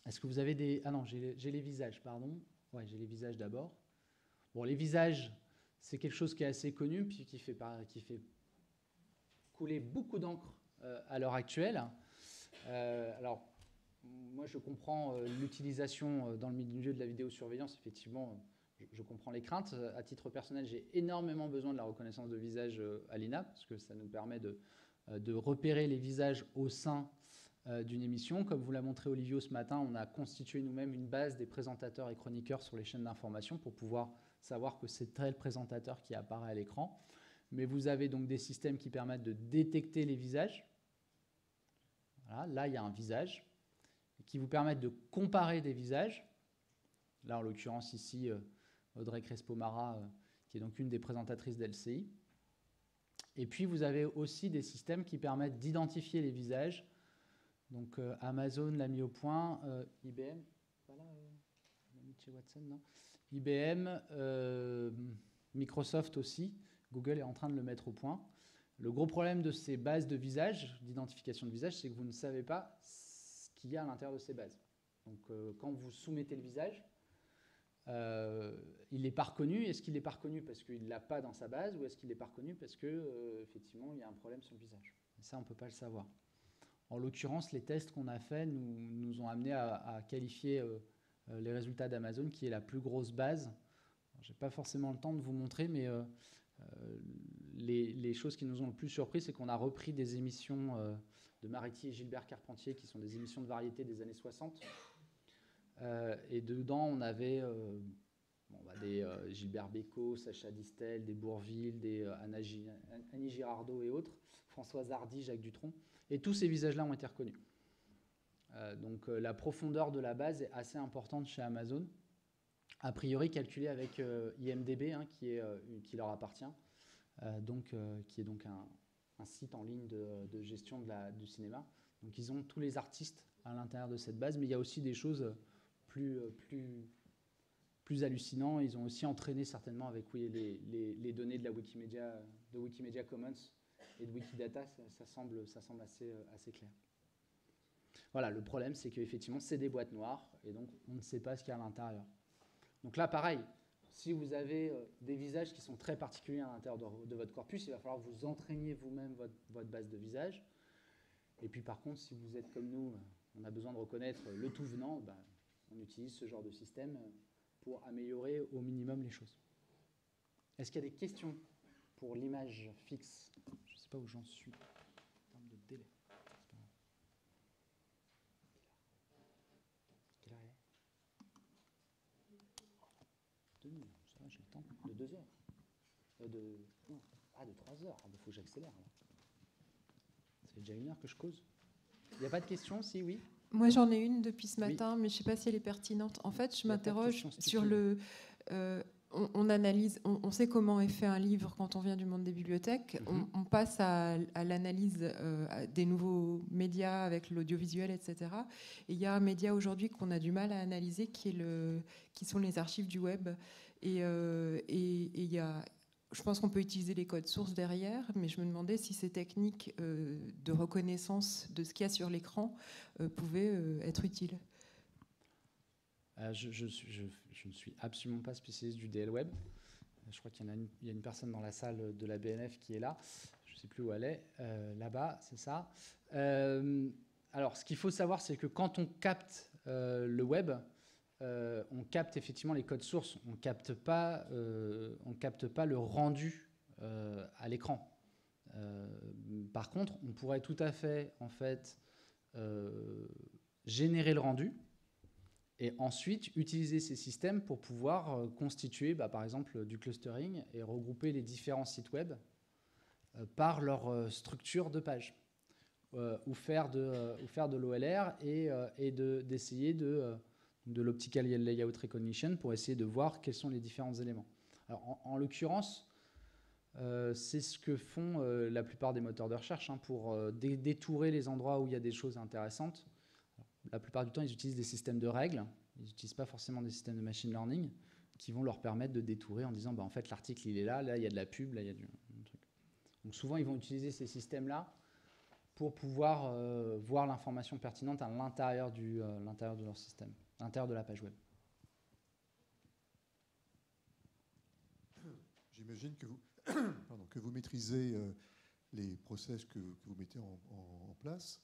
Est-ce que vous avez des... Ah non, j'ai les visages, pardon. Ouais, j'ai les visages d'abord. Bon, les visages, c'est quelque chose qui est assez connu, puis qui fait couler beaucoup d'encre à l'heure actuelle. Alors, moi, je comprends l'utilisation dans le milieu de la vidéosurveillance. Effectivement, je comprends les craintes. À titre personnel, j'ai énormément besoin de la reconnaissance de visage à l'INA, parce que ça nous permet de repérer les visages au sein d'une émission. Comme vous l'a montré Olivio ce matin, on a constitué nous-mêmes une base des présentateurs et chroniqueurs sur les chaînes d'information pour pouvoir savoir que c'est tel présentateur qui apparaît à l'écran. Mais vous avez donc des systèmes qui permettent de détecter les visages. Voilà, là, il y a un visage qui vous permettent de comparer des visages. Là, en l'occurrence, ici, Audrey Crespo-Mara, qui est donc une des présentatrices d'LCI. Et puis, vous avez aussi des systèmes qui permettent d'identifier les visages. Donc, Amazon l'a mis au point, IBM, voilà, chez Watson, non ? IBM, Microsoft aussi, Google est en train de le mettre au point. Le gros problème de ces bases de visage, d'identification de visage, c'est que vous ne savez pas ce qu'il y a à l'intérieur de ces bases. Donc, quand vous soumettez le visage, il n'est pas reconnu. Est-ce qu'il n'est pas reconnu parce qu'il ne l'a pas dans sa base, ou est-ce qu'il n'est pas reconnu parce qu'effectivement, il y a un problème sur le visage ? Et ça, on ne peut pas le savoir. En l'occurrence, les tests qu'on a faits nous ont amené à qualifier les résultats d'Amazon, qui est la plus grosse base. Je n'ai pas forcément le temps de vous montrer, mais les choses qui nous ont le plus surpris, c'est qu'on a repris des émissions de Mariti et Gilbert Carpentier, qui sont des émissions de variété des années 60. Et dedans, on avait des Gilbert Bécaud, Sacha Distel, des Bourvil, des Annie Girardot et autres, Françoise Hardy, Jacques Dutronc. Et tous ces visages-là ont été reconnus. Donc la profondeur de la base est assez importante chez Amazon, a priori calculée avec IMDb, hein, qui leur appartient, qui est donc un site en ligne de gestion du cinéma. Donc ils ont tous les artistes à l'intérieur de cette base, mais il y a aussi des choses plus hallucinantes. Ils ont aussi entraîné certainement avec les données de la Wikimedia Commons et de Wikidata, ça semble assez clair. Voilà, le problème, c'est qu'effectivement, c'est des boîtes noires, et donc on ne sait pas ce qu'il y a à l'intérieur. Donc là, pareil, si vous avez des visages qui sont très particuliers à l'intérieur de votre corpus, il va falloir que vous entraîniez vous-même votre base de visage. Et puis par contre, si vous êtes comme nous, on a besoin de reconnaître le tout venant, on utilise ce genre de système pour améliorer au minimum les choses. Est-ce qu'il y a des questions pour l'image fixe? Je ne sais pas où j'en suis en termes de délai. Quelle heure il est? 2 minutes, ça va, j'ai le temps. De 2 heures. De 3 heures. Il faut que j'accélère. Ça fait déjà 1 heure que je cause. Il n'y a pas de questions? Si, oui. Moi, j'en ai une depuis ce matin, mais je ne sais pas si elle est pertinente. En fait, je m'interroge sur le... on analyse, on sait comment est fait un livre quand on vient du monde des bibliothèques. On passe à l'analyse des nouveaux médias avec l'audiovisuel, etc. Et il y a un média aujourd'hui qu'on a du mal à analyser qui sont les archives du web. Et il y a je pense qu'on peut utiliser les codes sources derrière, mais je me demandais si ces techniques de reconnaissance de ce qu'il y a sur l'écran pouvaient être utiles. Je ne suis absolument pas spécialiste du DL Web. Je crois qu'il y a une personne dans la salle de la BNF qui est là. Je ne sais plus où elle est. Là-bas, c'est ça. Alors, ce qu'il faut savoir, c'est que quand on capte le web, on capte effectivement les codes sources. On capte pas le rendu à l'écran. Par contre, on pourrait tout à fait, en fait, générer le rendu et ensuite utiliser ces systèmes pour pouvoir constituer, par exemple, du clustering et regrouper les différents sites web par leur structure de page, ou faire de l'OLR et d'essayer de l'optical layout recognition pour essayer de voir quels sont les différents éléments. Alors, en l'occurrence, c'est ce que font la plupart des moteurs de recherche pour détourer les endroits où il y a des choses intéressantes. La plupart du temps, ils utilisent des systèmes de règles. Ils n'utilisent pas forcément des systèmes de machine learning qui vont leur permettre de détourer en disant en fait, l'article, il est là, il y a de la pub, là, il y a du truc. Donc souvent, ils vont utiliser ces systèmes-là pour pouvoir voir l'information pertinente à l'intérieur de leur système, à l'intérieur de la page web. J'imagine que vous maîtrisez les process que vous mettez en place.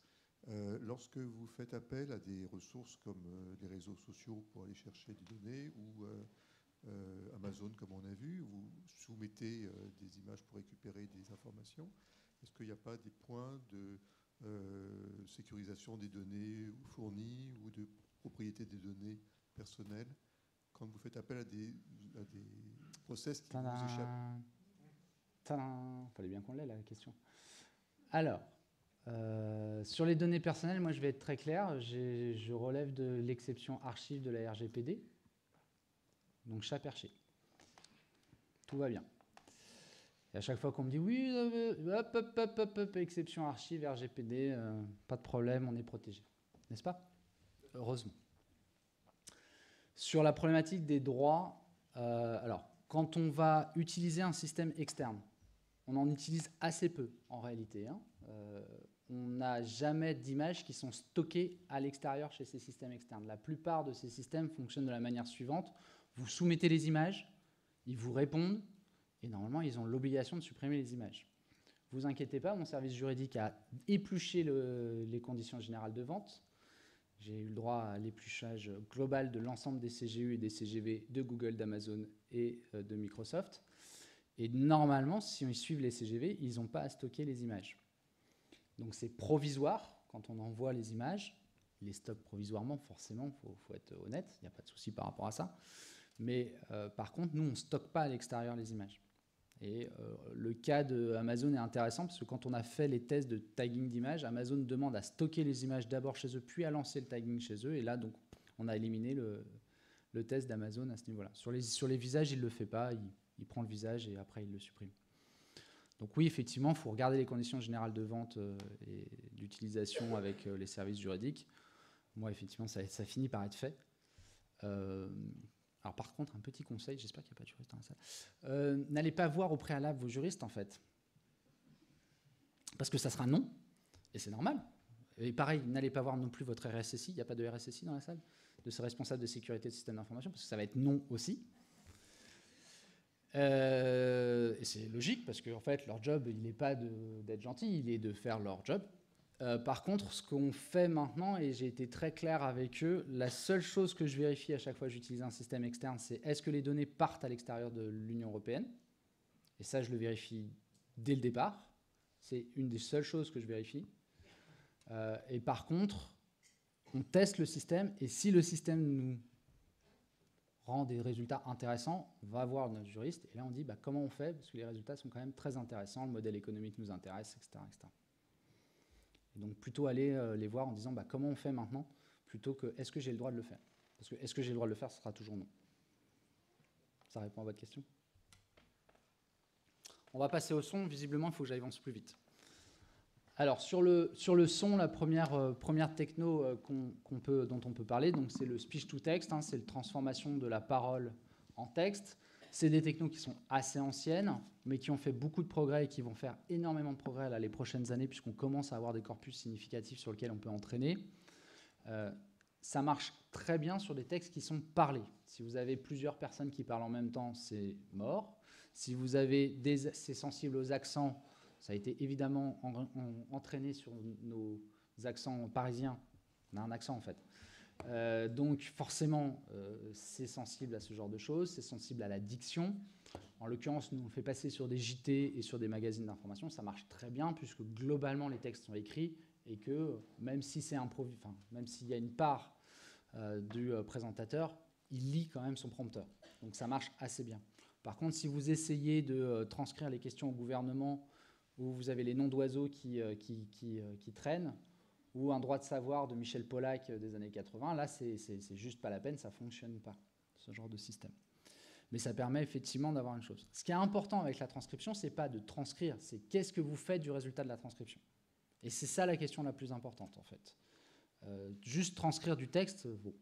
Lorsque vous faites appel à des ressources comme les réseaux sociaux pour aller chercher des données ou Amazon, comme on a vu, vous soumettez des images pour récupérer des informations, est-ce qu'il n'y a pas des points de sécurisation des données fournies ou de propriété des données personnelles quand vous faites appel à des process qui vous échappent? Fallait bien qu'on l'ait, la question. Alors, sur les données personnelles, moi je vais être très clair, je relève de l'exception archive de la RGPD, donc chat perché. Tout va bien. Et à chaque fois qu'on me dit oui, exception archive, RGPD, pas de problème, on est protégé. N'est-ce pas? Heureusement. Sur la problématique des droits, alors, quand on va utiliser un système externe, on en utilise assez peu en réalité. On n'a jamais d'images qui sont stockées à l'extérieur chez ces systèmes externes. La plupart de ces systèmes fonctionnent de la manière suivante. Vous soumettez les images, ils vous répondent, et normalement, ils ont l'obligation de supprimer les images. Vous inquiétez pas, mon service juridique a épluché les conditions générales de vente. J'ai eu le droit à l'épluchage global de l'ensemble des CGU et des CGV de Google, d'Amazon et de Microsoft. Et normalement, si ils suivent les CGV, ils n'ont pas à stocker les images. Donc c'est provisoire quand on envoie les images. Ils les stockent provisoirement, forcément, il faut être honnête, il n'y a pas de souci par rapport à ça. Mais par contre, nous, on ne stocke pas à l'extérieur les images. Et le cas d'Amazon est intéressant parce que quand on a fait les tests de tagging d'images, Amazon demande à stocker les images d'abord chez eux, puis à lancer le tagging chez eux. Et là, donc, on a éliminé le test d'Amazon à ce niveau-là. Sur les visages, il ne le fait pas. Il prend le visage et après, il le supprime. Donc oui, effectivement, il faut regarder les conditions générales de vente et d'utilisation avec les services juridiques. Moi, effectivement, ça finit par être fait. Alors par contre, un petit conseil, j'espère qu'il n'y a pas de juriste dans la salle. N'allez pas voir au préalable vos juristes, en fait. Parce que ça sera non, et c'est normal. Et pareil, n'allez pas voir non plus votre RSSI, il n'y a pas de RSSI dans la salle, de ce responsable de sécurité de système d'information, parce que ça va être non aussi. Et c'est logique, parce qu'en fait, leur job, il n'est pas d'être gentil, il est de faire leur job. Par contre, ce qu'on fait maintenant, et j'ai été très clair avec eux, la seule chose que je vérifie à chaque fois que j'utilise un système externe, c'est est-ce que les données partent à l'extérieur de l'Union européenne? Et ça, je le vérifie dès le départ. C'est une des seules choses que je vérifie. Et par contre, on teste le système, et si le système nous rend des résultats intéressants, on va voir notre juriste, et là on dit comment on fait, parce que les résultats sont quand même très intéressants, le modèle économique nous intéresse, etc. etc. Et donc plutôt aller les voir en disant comment on fait maintenant, plutôt que est-ce que j'ai le droit de le faire? Parce que est-ce que j'ai le droit de le faire, ce sera toujours non. Ça répond à votre question? On va passer au son, visiblement il faut que j'avance plus vite. Alors sur le son, la première techno dont on peut parler, c'est le speech to text, c'est la transformation de la parole en texte. C'est des technos qui sont assez anciennes, mais qui ont fait beaucoup de progrès et qui vont faire énormément de progrès là, les prochaines années, puisqu'on commence à avoir des corpus significatifs sur lesquels on peut entraîner. Ça marche très bien sur des textes qui sont parlés. Si vous avez plusieurs personnes qui parlent en même temps, c'est mort. Si vous avez c'est sensible aux accents, ça a été évidemment entraîné sur nos accents parisiens. On a un accent en fait. Donc forcément, c'est sensible à ce genre de choses, c'est sensible à la diction. En l'occurrence, nous on le fait passer sur des JT et sur des magazines d'information, ça marche très bien puisque globalement les textes sont écrits et que même si c'est même s'il y a une part du présentateur, il lit quand même son prompteur. Donc ça marche assez bien. Par contre, si vous essayez de transcrire les questions au gouvernement où vous avez les noms d'oiseaux qui traînent, ou un droit de savoir de Michel Pollack des années 80, là, c'est juste pas la peine, ça fonctionne pas, ce genre de système. Mais ça permet effectivement d'avoir une chose. Ce qui est important avec la transcription, c'est pas de transcrire, c'est qu'est-ce que vous faites du résultat de la transcription. Et c'est ça la question la plus importante, en fait. Juste transcrire du texte, bon,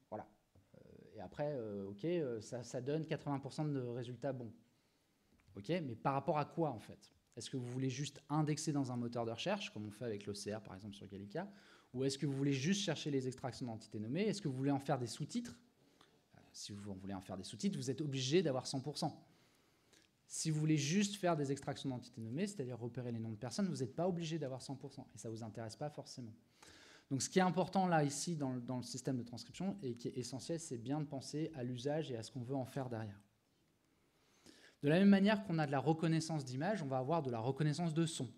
voilà. Et après, ok, ça donne 80% de résultats bons. Ok, mais par rapport à quoi, en fait ? Est-ce que vous voulez juste indexer dans un moteur de recherche, comme on fait avec l'OCR, par exemple, sur Gallica, ou est-ce que vous voulez juste chercher les extractions d'entités nommées ? Est-ce que vous voulez en faire des sous-titres ? Si vous voulez en faire des sous-titres, vous êtes obligé d'avoir 100%. Si vous voulez juste faire des extractions d'entités nommées, c'est-à-dire repérer les noms de personnes, vous n'êtes pas obligé d'avoir 100%, et ça ne vous intéresse pas forcément. Donc ce qui est important là, ici, dans le système de transcription, et qui est essentiel, c'est bien de penser à l'usage et à ce qu'on veut en faire derrière. De la même manière qu'on a de la reconnaissance d'image, on va avoir de la reconnaissance de son.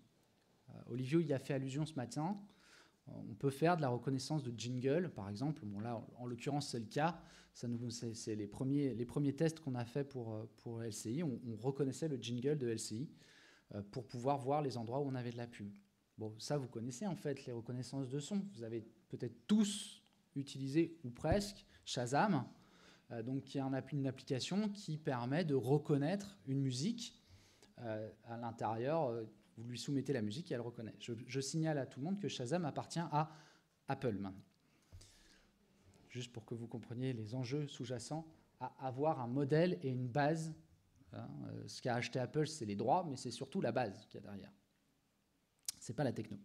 Olivier y a fait allusion ce matin. On peut faire de la reconnaissance de jingle, par exemple. Bon, là, en l'occurrence, c'est le cas. C'est les premiers tests qu'on a fait pour LCI. On reconnaissait le jingle de LCI pour pouvoir voir les endroits où on avait de la pub. Bon, ça, vous connaissez en fait les reconnaissances de son. Vous avez peut-être tous utilisé, ou presque, Shazam, donc qui est une application qui permet de reconnaître une musique à l'intérieur. Vous lui soumettez la musique et elle reconnaît. Je signale à tout le monde que Shazam appartient à Apple maintenant. Juste pour que vous compreniez les enjeux sous-jacents à avoir un modèle et une base. Ce qu'a acheté Apple, c'est les droits, mais c'est surtout la base qu'il y a derrière. C'est pas la techno.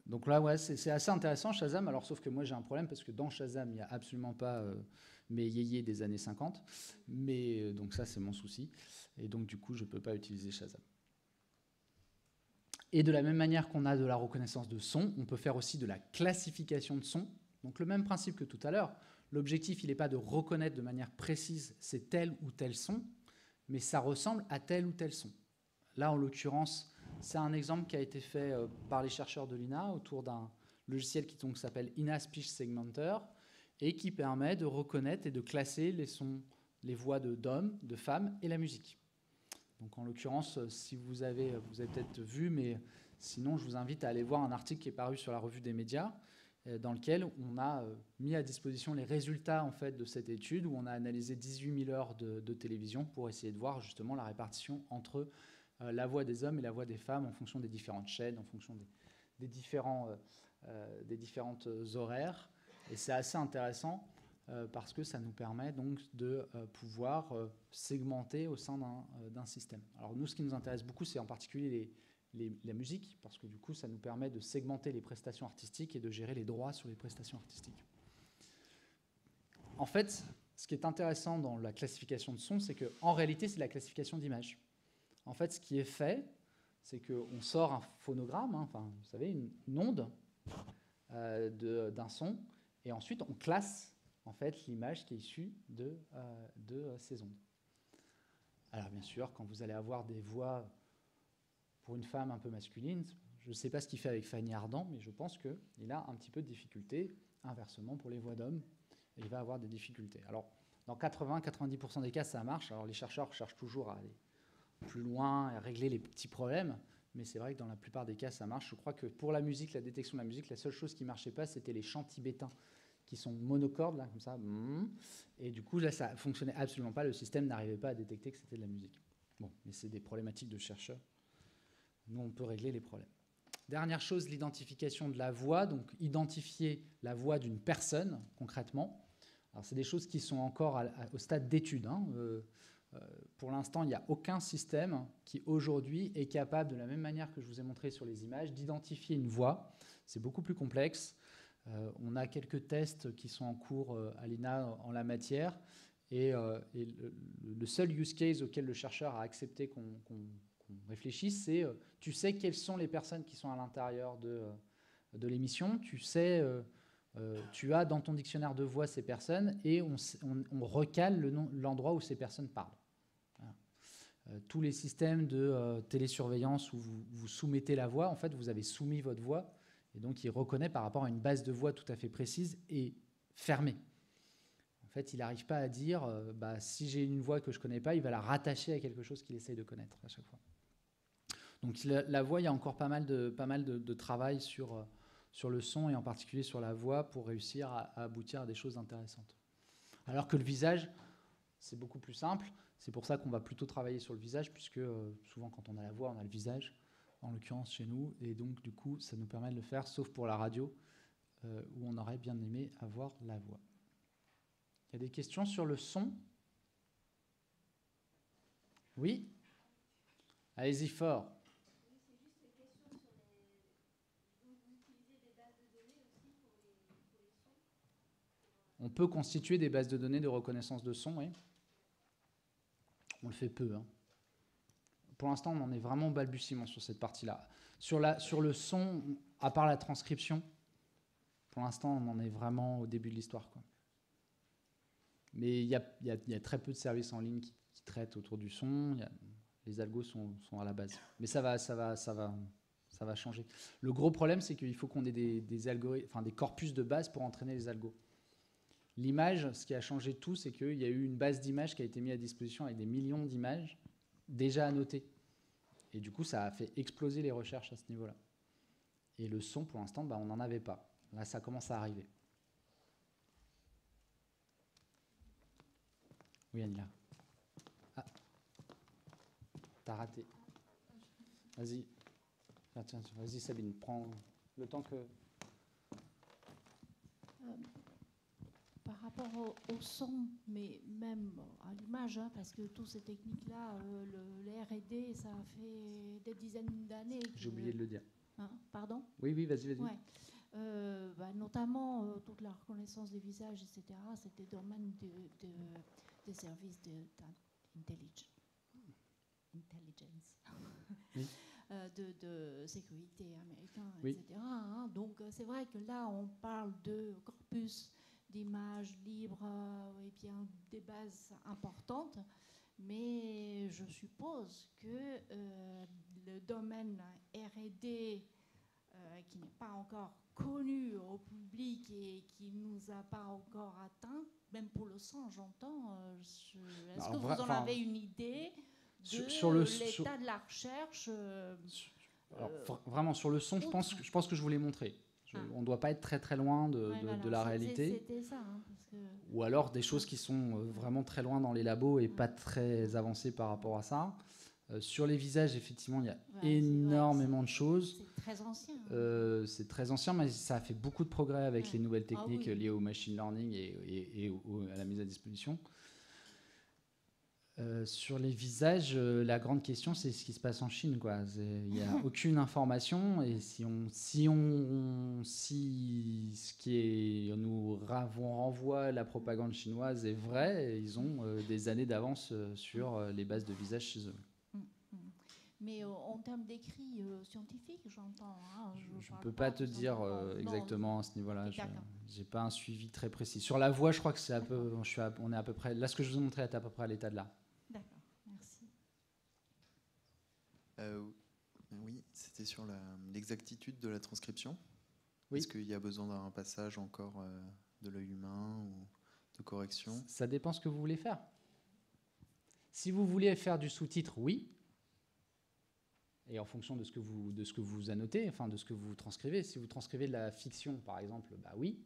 Donc là, ouais, c'est assez intéressant, Shazam. Alors, sauf que moi, j'ai un problème parce que dans Shazam, il n'y a absolument pas mes yéyés des années 50. Mais donc ça, c'est mon souci. Et donc, du coup, je ne peux pas utiliser Shazam. Et de la même manière qu'on a de la reconnaissance de son, on peut faire aussi de la classification de son. Donc, le même principe que tout à l'heure. L'objectif, il n'est pas de reconnaître de manière précise c'est tel ou tel son, mais ça ressemble à tel ou tel son. Là, en l'occurrence, c'est un exemple qui a été fait par les chercheurs de l'INA autour d'un logiciel qui s'appelle INA Speech Segmenter et qui permet de reconnaître et de classer les sons, les voix d'hommes, de femmes et la musique. Donc, en l'occurrence, si vous avez peut-être vu, mais sinon, je vous invite à aller voir un article qui est paru sur la revue des médias dans lequel on a mis à disposition les résultats en fait, de cette étude où on a analysé 18 000 heures de télévision pour essayer de voir justement la répartition entre la voix des hommes et la voix des femmes en fonction des différentes chaînes, en fonction des différentes horaires. Et c'est assez intéressant parce que ça nous permet donc de pouvoir segmenter au sein d'un système. Alors nous, ce qui nous intéresse beaucoup, c'est en particulier la musique, parce que du coup, ça nous permet de segmenter les prestations artistiques et de gérer les droits sur les prestations artistiques. En fait, ce qui est intéressant dans la classification de son, c'est qu'en réalité, c'est la classification d'images. En fait, ce qui est fait, c'est qu'on sort un phonogramme, enfin, vous savez, une onde d'un son, et ensuite on classe en fait l'image qui est issue de ces ondes. Alors bien sûr, quand vous allez avoir des voix pour une femme un peu masculine, je ne sais pas ce qu'il fait avec Fanny Ardant, mais je pense qu'il a un petit peu de difficulté, inversement pour les voix d'hommes, et il va avoir des difficultés. Alors, dans 80-90% des cas, ça marche. Alors les chercheurs cherchent toujours à aller plus loin, à régler les petits problèmes, mais c'est vrai que dans la plupart des cas, ça marche. Je crois que pour la musique, la détection de la musique, la seule chose qui ne marchait pas, c'était les chants tibétains, qui sont monocordes, là, comme ça, et du coup, là, ça ne fonctionnait absolument pas. Le système n'arrivait pas à détecter que c'était de la musique. Bon, mais c'est des problématiques de chercheurs. Nous, on peut régler les problèmes. Dernière chose, l'identification de la voix. Donc, identifier la voix d'une personne, concrètement. Alors, c'est des choses qui sont encore au stade d'étude. Hein. Pour l'instant, il n'y a aucun système qui, aujourd'hui, est capable, de la même manière que je vous ai montré sur les images, d'identifier une voix. C'est beaucoup plus complexe. On a quelques tests qui sont en cours à l'INA en la matière. Et le seul use case auquel le chercheur a accepté qu'on réfléchisse, c'est tu sais quelles sont les personnes qui sont à l'intérieur de l'émission, tu sais, tu as dans ton dictionnaire de voix ces personnes et on recale l'endroit où ces personnes parlent. Voilà. Tous les systèmes de télésurveillance où vous soumettez la voix, en fait, vous avez soumis votre voix et donc il reconnaît par rapport à une base de voix tout à fait précise et fermée. En fait, il n'arrive pas à dire si j'ai une voix que je ne connais pas, il va la rattacher à quelque chose qu'il essaye de connaître à chaque fois. Donc la voix, il y a encore pas mal de travail sur le son et en particulier sur la voix pour réussir à aboutir à des choses intéressantes. Alors que le visage, c'est beaucoup plus simple. C'est pour ça qu'on va plutôt travailler sur le visage puisque souvent quand on a la voix, on a le visage, en l'occurrence chez nous. Et donc du coup, ça nous permet de le faire, sauf pour la radio où on aurait bien aimé avoir la voix. Il y a des questions sur le son? Oui? Allez-y fort. On peut constituer des bases de données de reconnaissance de son, oui. On le fait peu. Hein. Pour l'instant, on en est vraiment au balbutiement sur cette partie-là. Sur le son, à part la transcription, pour l'instant, on en est vraiment au début de l'histoire, quoi. Mais il y a très peu de services en ligne qui traitent autour du son. Les algos sont à la base. Mais ça va changer. Le gros problème, c'est qu'il faut qu'on ait des corpus de base pour entraîner les algos. L'image, ce qui a changé tout, c'est qu'il y a eu une base d'images qui a été mise à disposition avec des millions d'images déjà annotées. Et du coup, ça a fait exploser les recherches à ce niveau-là. Et le son, pour l'instant, on n'en avait pas. Là, ça commence à arriver. Oui, Anila. Ah, t'as raté. Vas-y. Ah, tiens, vas-y, Sabine, prends le temps que... Par rapport au son, mais même à l'image, hein, parce que toutes ces techniques-là, le R&D, ça fait des dizaines d'années. J'ai oublié de le dire. Hein, pardon? Oui, vas-y. Ouais. Notamment toute la reconnaissance des visages, etc. C'est des domaines des services d'intelligence. Oui. De sécurité américain, Oui. etc. Hein. Donc c'est vrai que là, on parle de corpus d'images libres et bien des bases importantes, mais je suppose que le domaine R&D qui n'est pas encore connu au public et qui ne nous a pas encore atteint, même pour le son, j'entends, est-ce que vous en avez une idée de l'état de la recherche vraiment, sur le son, je pense que je vous l'ai montré. On ne doit pas être très très loin de la réalité. C'était ça, hein, parce que... Ou alors des choses qui sont vraiment très loin dans les labos et pas très avancées par rapport à ça. Sur les visages, effectivement, il y a énormément de choses. C'est très ancien. C'est très ancien, mais ça a fait beaucoup de progrès avec les nouvelles techniques liées au machine learning et à la mise à disposition. Sur les visages, la grande question, c'est ce qui se passe en Chine, quoi. Il n'y a aucune information, et si ce qui nous renvoie la propagande chinoise est vrai, ils ont des années d'avance sur les bases de visages chez eux. Mais en termes d'écrits scientifiques, j'entends. Hein, je ne peux pas te dire exactement à ce niveau-là. Je n'ai pas un suivi très précis. Sur la voix, je crois que c'est on est à peu près... Là, ce que je vous ai montré est à peu près à l'état de là. D'accord, merci. Oui, c'était sur l'exactitude de la transcription. Oui. Est-ce qu'il y a besoin d'un passage encore de l'œil humain ou de correction? Ça dépend ce que vous voulez faire. Si vous voulez faire du sous-titre, oui. Et en fonction de ce que vous annotez, enfin de ce que vous transcrivez. Si vous transcrivez de la fiction, par exemple, oui.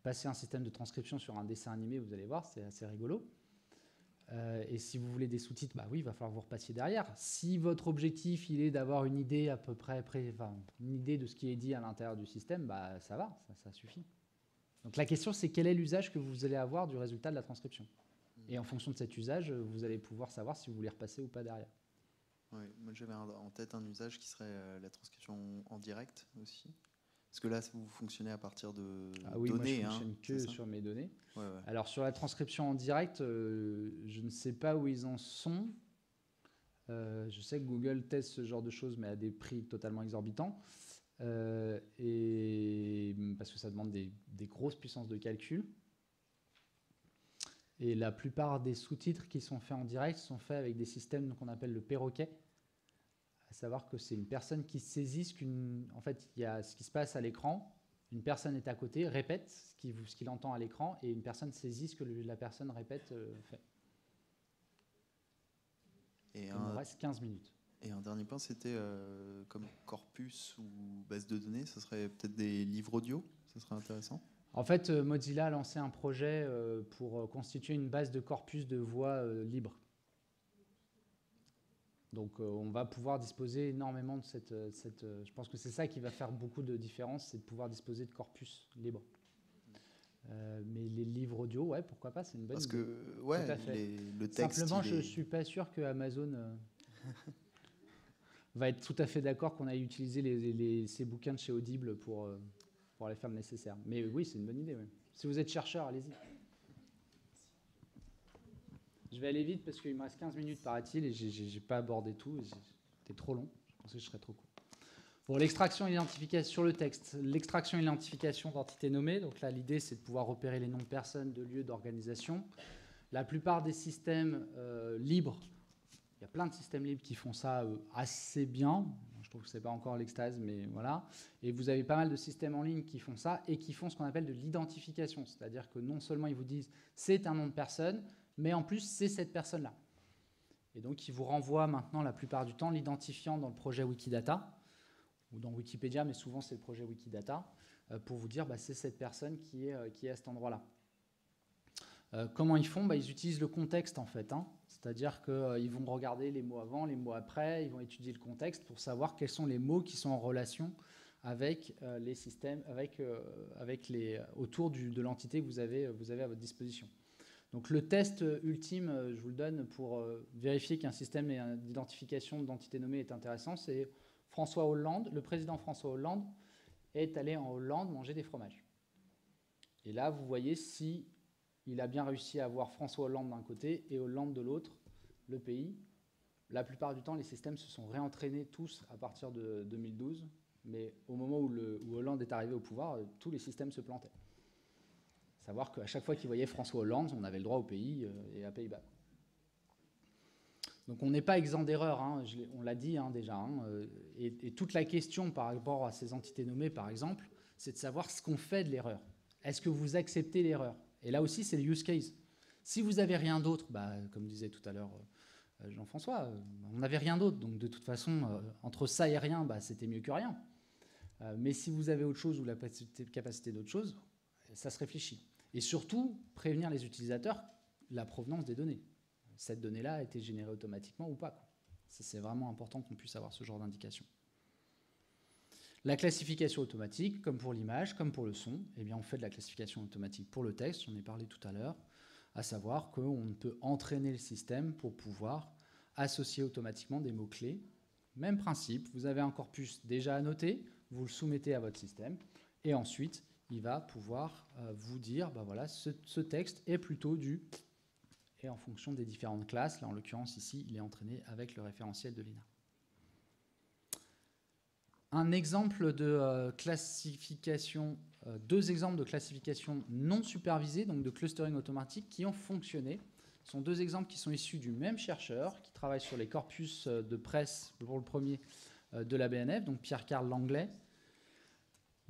Passer un système de transcription sur un dessin animé, vous allez voir, c'est assez rigolo. Et si vous voulez des sous-titres, oui, il va falloir que vous repassiez derrière. Si votre objectif, il est d'avoir une idée à peu près, une idée de ce qui est dit à l'intérieur du système, ça va, ça suffit. Donc la question, c'est quel est l'usage que vous allez avoir du résultat de la transcription. Et en fonction de cet usage, vous allez pouvoir savoir si vous voulez repasser ou pas derrière. Oui, moi j'avais en tête un usage qui serait la transcription en direct aussi. Parce que là, vous fonctionnez à partir de données. Moi, je fonctionne que sur mes données. Ouais. Alors sur la transcription en direct, je ne sais pas où ils en sont. Je sais que Google teste ce genre de choses, mais à des prix totalement exorbitants. Et parce que ça demande des grosses puissances de calcul. Et la plupart des sous-titres qui sont faits en direct sont faits avec des systèmes qu'on appelle le perroquet. À savoir que c'est une personne qui saisit en fait, il y a ce qui se passe à l'écran, une personne est à côté, répète ce qu'il entend à l'écran, et une personne saisit ce que la personne répète, fait. Il me reste 15 minutes. Et un dernier point, c'était comme corpus ou base de données, ce serait peut-être des livres audio, ce serait intéressant. En fait, Mozilla a lancé un projet pour constituer une base de corpus de voix libre. Donc on va pouvoir disposer énormément de cette je pense que c'est ça qui va faire beaucoup de différence, c'est de pouvoir disposer de corpus libres. Mais les livres audio, ouais, pourquoi pas, c'est une bonne idée. Parce que, ouais, le texte... Simplement, je ne suis pas sûr que Amazon va être tout à fait d'accord qu'on aille utiliser ces bouquins de chez Audible pour aller faire le nécessaire. Mais oui, c'est une bonne idée. Ouais. Si vous êtes chercheur, allez-y. Je vais aller vite parce qu'il me reste 15 minutes, paraît-il, et je n'ai pas abordé tout. C'était trop long. Je pensais que je serais trop court. Bon, l'extraction et l'identification sur le texte. L'extraction et l'identification d'entités nommées. Donc là, l'idée, c'est de pouvoir repérer les noms de personnes, de lieux, d'organisations. La plupart des systèmes libres, il y a plein de systèmes libres qui font ça assez bien. Je trouve que ce n'est pas encore l'extase, mais voilà. Et vous avez pas mal de systèmes en ligne qui font ça et qui font ce qu'on appelle de l'identification. C'est-à-dire que non seulement ils vous disent c'est un nom de personne, mais en plus, c'est cette personne-là. Et donc, ils vous renvoient maintenant, la plupart du temps, l'identifiant dans le projet Wikidata, ou dans Wikipédia, mais souvent, c'est le projet Wikidata, pour vous dire, c'est cette personne qui est à cet endroit-là. Comment ils font ? Ils utilisent le contexte, en fait. C'est-à-dire qu'ils vont regarder les mots avant, les mots après, ils vont étudier le contexte pour savoir quels sont les mots qui sont en relation avec les systèmes, autour de l'entité que vous avez à votre disposition. Donc le test ultime, je vous le donne pour vérifier qu'un système d'identification d'entité nommée est intéressant, c'est François Hollande, le président François Hollande est allé en Hollande manger des fromages. Et là, vous voyez si il a bien réussi à avoir François Hollande d'un côté et Hollande de l'autre, le pays. La plupart du temps, les systèmes se sont réentraînés tous à partir de 2012, mais au moment où Hollande est arrivé au pouvoir, tous les systèmes se plantaient. Savoir qu'à chaque fois qu'il voyait François Hollande, on avait le droit au pays et à Pays-Bas. Donc on n'est pas exempt d'erreur, on l'a dit déjà. Et toute la question par rapport à ces entités nommées, par exemple, c'est de savoir ce qu'on fait de l'erreur. Est-ce que vous acceptez l'erreur ? Et là aussi, c'est le use case. Si vous n'avez rien d'autre, comme disait tout à l'heure Jean-François, on n'avait rien d'autre. Donc de toute façon, entre ça et rien, c'était mieux que rien. Mais si vous avez autre chose ou la capacité d'autre chose, ça se réfléchit. Et surtout, prévenir les utilisateurs la provenance des données. Cette donnée-là a été générée automatiquement ou pas. C'est vraiment important qu'on puisse avoir ce genre d'indication. La classification automatique, comme pour l'image, comme pour le son, on fait de la classification automatique pour le texte, j'en ai parlé tout à l'heure, à savoir qu'on peut entraîner le système pour pouvoir associer automatiquement des mots-clés. Même principe, vous avez un corpus déjà annoté, vous le soumettez à votre système, et ensuite, il va pouvoir vous dire, voilà, ce texte est plutôt du... Et en fonction des différentes classes, là en l'occurrence ici, il est entraîné avec le référentiel de l'INA. Un exemple de classification, deux exemples de classification non supervisée, donc de clustering automatique, qui ont fonctionné. Ce sont deux exemples qui sont issus du même chercheur, qui travaille sur les corpus de presse, pour le premier, de la BNF, donc Pierre-Carl Langlais.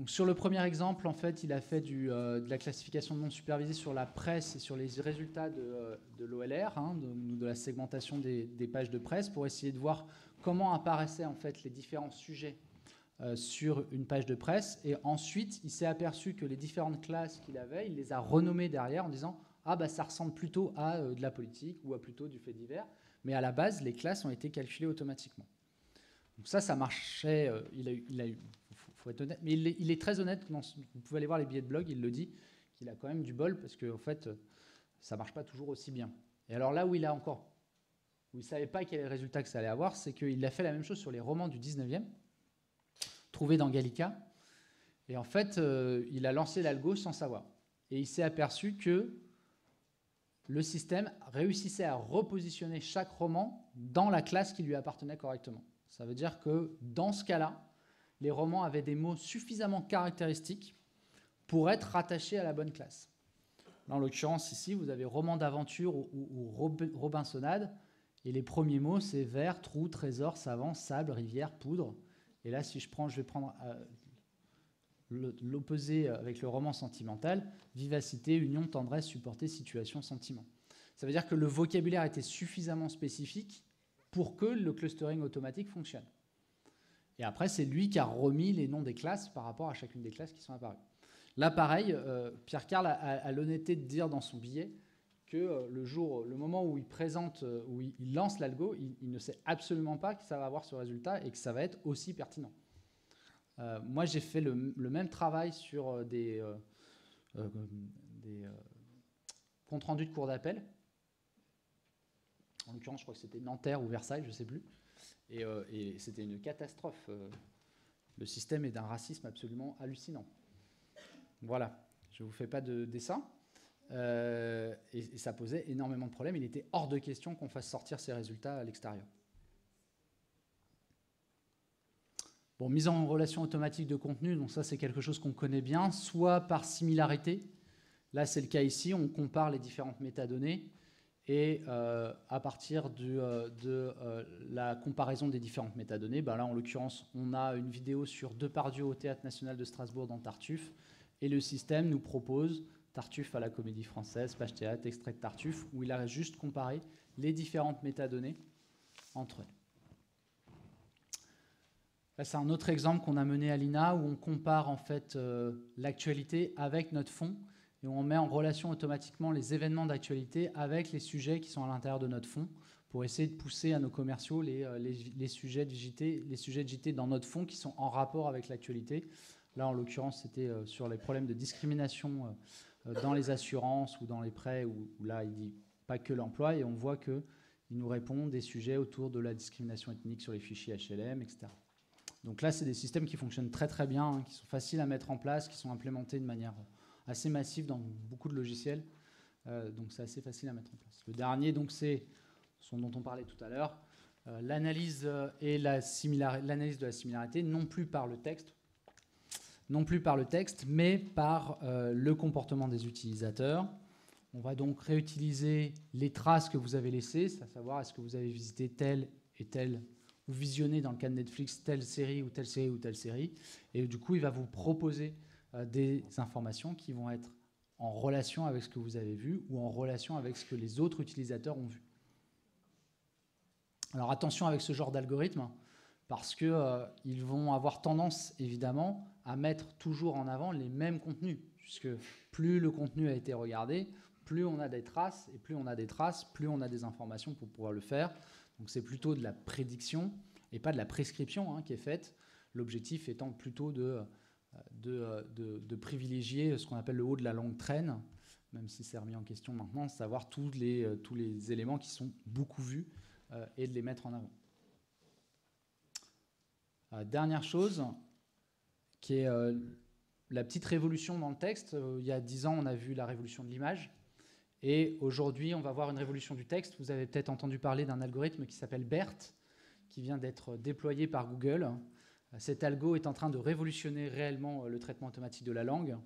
Donc sur le premier exemple, en fait, il a fait de la classification non supervisée sur la presse et sur les résultats de l'OLR, de la segmentation des pages de presse, pour essayer de voir comment apparaissaient en fait les différents sujets sur une page de presse. Et ensuite, il s'est aperçu que les différentes classes qu'il avait, il les a renommées derrière en disant « Ah, ça ressemble plutôt à de la politique ou à plutôt du fait divers ». Mais à la base, les classes ont été calculées automatiquement. Donc ça marchait. Il faut être honnête, mais il est très honnête. Vous pouvez aller voir les billets de blog, il le dit, qu'il a quand même du bol, parce que en fait, ça ne marche pas toujours aussi bien. Et alors là où il ne savait pas quel est le résultat que ça allait avoir, c'est qu'il a fait la même chose sur les romans du 19e, trouvés dans Gallica. Et en fait, il a lancé l'algo sans savoir. Et il s'est aperçu que le système réussissait à repositionner chaque roman dans la classe qui lui appartenait correctement. Ça veut dire que dans ce cas-là, les romans avaient des mots suffisamment caractéristiques pour être rattachés à la bonne classe. Là, en l'occurrence, ici, vous avez roman d'aventure ou Robinsonade. Et les premiers mots, c'est ver, trou, trésor, savant, sable, rivière, poudre. Et là, si je vais prendre l'opposé avec le roman sentimental, vivacité, union, tendresse, supporter, situation, sentiment. Ça veut dire que le vocabulaire était suffisamment spécifique pour que le clustering automatique fonctionne. Et après, c'est lui qui a remis les noms des classes par rapport à chacune des classes qui sont apparues. Là, pareil, Pierre Karl a l'honnêteté de dire dans son billet que le moment où il présente, où il lance l'algo, il ne sait absolument pas que ça va avoir ce résultat et que ça va être aussi pertinent. Moi, j'ai fait le même travail sur des comptes rendus de cours d'appel. En l'occurrence, je crois que c'était Nanterre ou Versailles, je ne sais plus. Et c'était une catastrophe. Le système est d'un racisme absolument hallucinant. Voilà, je ne vous fais pas de dessin. Et ça posait énormément de problèmes. Il était hors de question qu'on fasse sortir ces résultats à l'extérieur. Bon, mise en relation automatique de contenu, donc ça c'est quelque chose qu'on connaît bien, soit par similarité. Là c'est le cas ici, on compare les différentes métadonnées et à partir de la comparaison des différentes métadonnées, ben là en l'occurrence on a une vidéo sur Depardieu au Théâtre National de Strasbourg dans Tartuffe et le système nous propose Tartuffe à la Comédie Française, page théâtre, extrait de Tartuffe, où il a juste comparé les différentes métadonnées entre elles. Là, c'est un autre exemple qu'on a mené à l'INA où on compare en fait l'actualité avec notre fond et on met en relation automatiquement les événements d'actualité avec les sujets qui sont à l'intérieur de notre fond pour essayer de pousser à nos commerciaux les sujets de JT dans notre fond qui sont en rapport avec l'actualité. Là, en l'occurrence, c'était sur les problèmes de discrimination dans les assurances ou dans les prêts où là, il dit pas que l'emploi et on voit qu'il nous répond des sujets autour de la discrimination ethnique sur les fichiers HLM, etc. Donc là, c'est des systèmes qui fonctionnent très très bien, hein, qui sont faciles à mettre en place, qui sont implémentés de manière assez massive dans beaucoup de logiciels. Donc c'est assez facile à mettre en place. Le dernier, donc, c'est ce dont on parlait tout à l'heure, l'analyse de la similarité, non plus par le texte, mais par le comportement des utilisateurs. On va donc réutiliser les traces que vous avez laissées, à savoir est-ce que vous avez visité telle et telle ou visionner dans le cas de Netflix telle série ou telle série ou telle série. Et du coup, il va vous proposer des informations qui vont être en relation avec ce que vous avez vu ou en relation avec ce que les autres utilisateurs ont vu. Alors attention avec ce genre d'algorithme, parce qu'ils vont avoir tendance, évidemment, à mettre toujours en avant les mêmes contenus, puisque plus le contenu a été regardé, plus on a des traces, et plus on a des traces, plus on a des informations pour pouvoir le faire. Donc c'est plutôt de la prédiction et pas de la prescription qui est faite. L'objectif étant plutôt de privilégier ce qu'on appelle le haut de la longue traîne, même si c'est remis en question maintenant, savoir tous les éléments qui sont beaucoup vus et de les mettre en avant. Dernière chose, qui est la petite révolution dans le texte. Il y a 10 ans, on a vu la révolution de l'image. Et aujourd'hui, on va voir une révolution du texte. Vous avez peut-être entendu parler d'un algorithme qui s'appelle BERT, qui vient d'être déployé par Google. Cet algo est en train de révolutionner réellement le traitement automatique de la langue,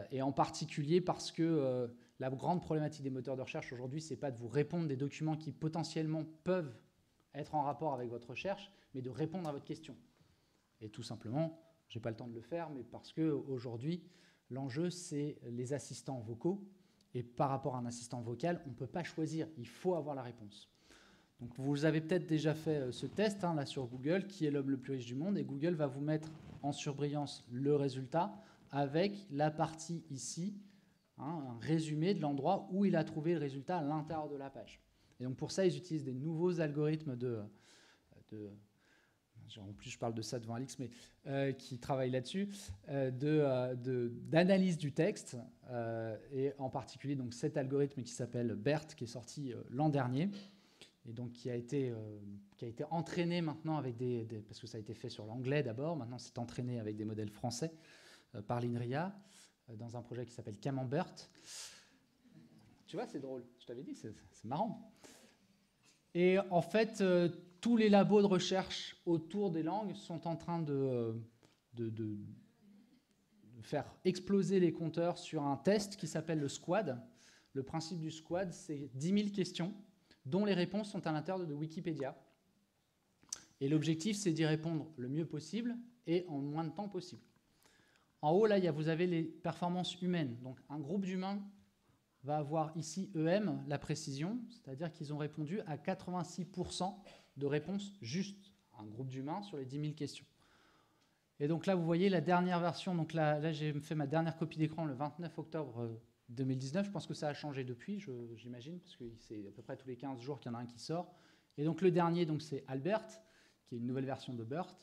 et en particulier parce que la grande problématique des moteurs de recherche aujourd'hui, ce n'est pas de vous répondre des documents qui potentiellement peuvent être en rapport avec votre recherche, mais de répondre à votre question. Et tout simplement, je n'ai pas le temps de le faire, mais parce qu'aujourd'hui, l'enjeu, c'est les assistants vocaux. Et par rapport à un assistant vocal, on ne peut pas choisir, il faut avoir la réponse. Donc vous avez peut-être déjà fait ce test là sur Google, qui est l'homme le plus riche du monde, et Google va vous mettre en surbrillance le résultat avec la partie ici, un résumé de l'endroit où il a trouvé le résultat à l'intérieur de la page. Et donc pour ça, ils utilisent des nouveaux algorithmes en plus je parle de ça devant Alix, mais qui travaille là-dessus, d'analyse du texte, et en particulier donc, cet algorithme qui s'appelle BERT, qui est sorti l'an dernier, et donc qui a été entraîné maintenant avec parce que ça a été fait sur l'anglais d'abord, maintenant c'est entraîné avec des modèles français par l'INRIA, dans un projet qui s'appelle Camembert. Tu vois, c'est drôle, je t'avais dit, c'est marrant. Et en fait, tous les labos de recherche autour des langues sont en train de faire exploser les compteurs sur un test qui s'appelle le SQUAD. Le principe du SQUAD, c'est 10 000 questions dont les réponses sont à l'intérieur de Wikipédia. Et l'objectif, c'est d'y répondre le mieux possible et en moins de temps possible. En haut, là, vous avez les performances humaines. Donc, un groupe d'humains va avoir ici EM, la précision, c'est-à-dire qu'ils ont répondu à 86% de réponses justes, un groupe d'humains sur les 10 000 questions. Et donc là, vous voyez la dernière version, donc là j'ai fait ma dernière copie d'écran le 29 octobre 2019, je pense que ça a changé depuis, j'imagine, parce que c'est à peu près tous les 15 jours qu'il y en a un qui sort. Et donc le dernier, c'est Albert, qui est une nouvelle version de BERT,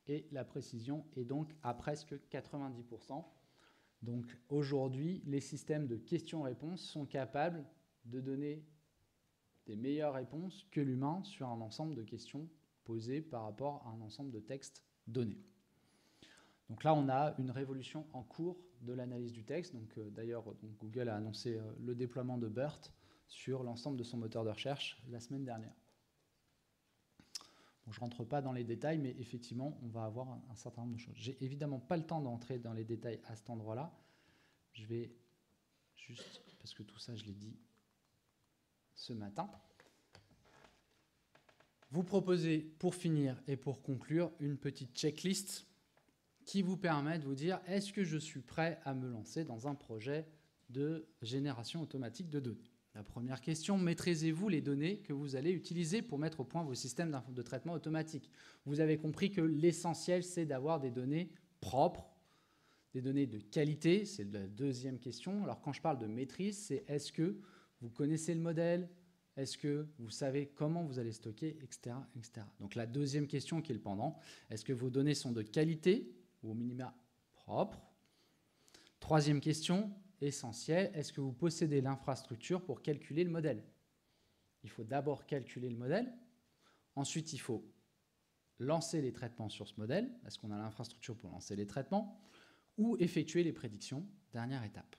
et la précision est donc à presque 90%. Donc aujourd'hui, les systèmes de questions-réponses sont capables de donner des meilleures réponses que l'humain sur un ensemble de questions posées par rapport à un ensemble de textes donnés. Donc là, on a une révolution en cours de l'analyse du texte. D'ailleurs, Google a annoncé le déploiement de BERT sur l'ensemble de son moteur de recherche la semaine dernière. Bon, je ne rentre pas dans les détails, mais effectivement, on va avoir un certain nombre de choses. J'ai évidemment pas le temps d'entrer dans les détails à cet endroit-là. Je vais juste, parce que tout ça, je l'ai dit ce matin, vous proposer, pour finir et pour conclure, une petite checklist qui vous permet de vous dire, est-ce que je suis prêt à me lancer dans un projet de génération automatique de données? La première question, maîtrisez-vous les données que vous allez utiliser pour mettre au point vos systèmes de traitement automatique? Vous avez compris que l'essentiel, c'est d'avoir des données propres, des données de qualité, c'est la deuxième question. Alors quand je parle de maîtrise, c'est est-ce que vous connaissez le modèle? Est-ce que vous savez comment vous allez stocker, etc., etc. Donc la deuxième question qui est le pendant, est-ce que vos données sont de qualité ou au minima propres? Troisième question, essentielle, est-ce que vous possédez l'infrastructure pour calculer le modèle? Il faut d'abord calculer le modèle, ensuite il faut lancer les traitements sur ce modèle, est-ce qu'on a l'infrastructure pour lancer les traitements, ou effectuer les prédictions, dernière étape.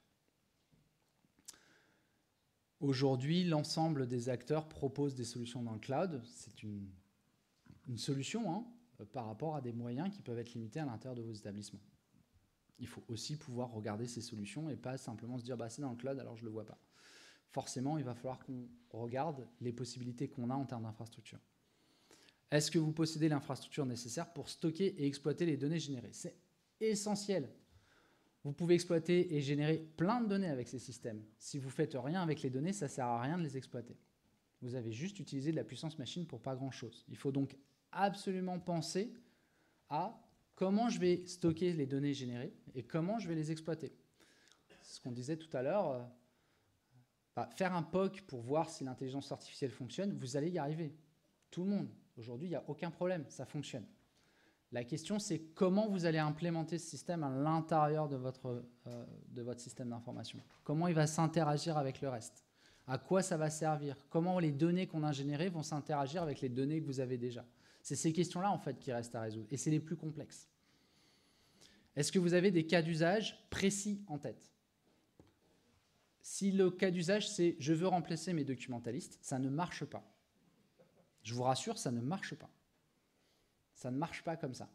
Aujourd'hui, l'ensemble des acteurs proposent des solutions dans le cloud. C'est une solution par rapport à des moyens qui peuvent être limités à l'intérieur de vos établissements. Il faut aussi pouvoir regarder ces solutions et pas simplement se dire bah, c'est dans le cloud, alors je ne le vois pas. Forcément, il va falloir qu'on regarde les possibilités qu'on a en termes d'infrastructure. Est-ce que vous possédez l'infrastructure nécessaire pour stocker et exploiter les données générées? C'est essentiel. Vous pouvez exploiter et générer plein de données avec ces systèmes. Si vous ne faites rien avec les données, ça ne sert à rien de les exploiter. Vous avez juste utilisé de la puissance machine pour pas grand-chose. Il faut donc absolument penser à comment je vais stocker les données générées et comment je vais les exploiter. C'est ce qu'on disait tout à l'heure. Faire un POC pour voir si l'intelligence artificielle fonctionne, vous allez y arriver. Tout le monde. Aujourd'hui, il n'y a aucun problème, ça fonctionne. La question, c'est comment vous allez implémenter ce système à l'intérieur de votre système d'information. Comment il va s'interagir avec le reste? À quoi ça va servir? Comment les données qu'on a générées vont s'interagir avec les données que vous avez déjà? C'est ces questions-là, en fait, qui restent à résoudre. Et c'est les plus complexes. Est-ce que vous avez des cas d'usage précis en tête? Si le cas d'usage, c'est « je veux remplacer mes documentalistes », ça ne marche pas. Je vous rassure, ça ne marche pas. Ça ne marche pas comme ça.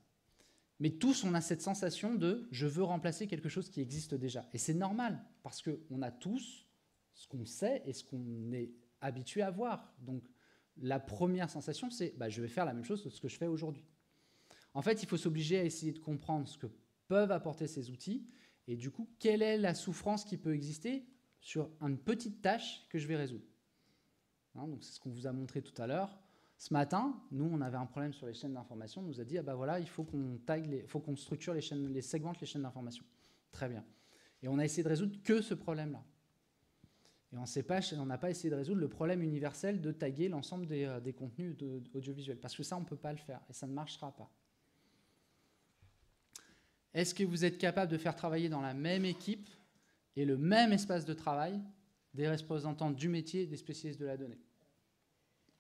Mais tous, on a cette sensation de « je veux remplacer quelque chose qui existe déjà ». Et c'est normal, parce qu'on a tous ce qu'on sait et ce qu'on est habitué à voir. Donc, la première sensation, c'est bah, « je vais faire la même chose que ce que je fais aujourd'hui ». En fait, il faut s'obliger à essayer de comprendre ce que peuvent apporter ces outils et du coup, quelle est la souffrance qui peut exister sur une petite tâche que je vais résoudre. Donc, c'est ce qu'on vous a montré tout à l'heure. Ce matin, nous, on avait un problème sur les chaînes d'information. On nous a dit, ah bah voilà, il faut qu'on structure les segmente les chaînes d'information. Très bien. Et on a essayé de résoudre que ce problème-là. Et on n'a pas essayé de résoudre le problème universel de taguer l'ensemble des contenus audiovisuels. Parce que ça, on ne peut pas le faire et ça ne marchera pas. Est-ce que vous êtes capable de faire travailler dans la même équipe et le même espace de travail des représentants du métier et des spécialistes de la donnée?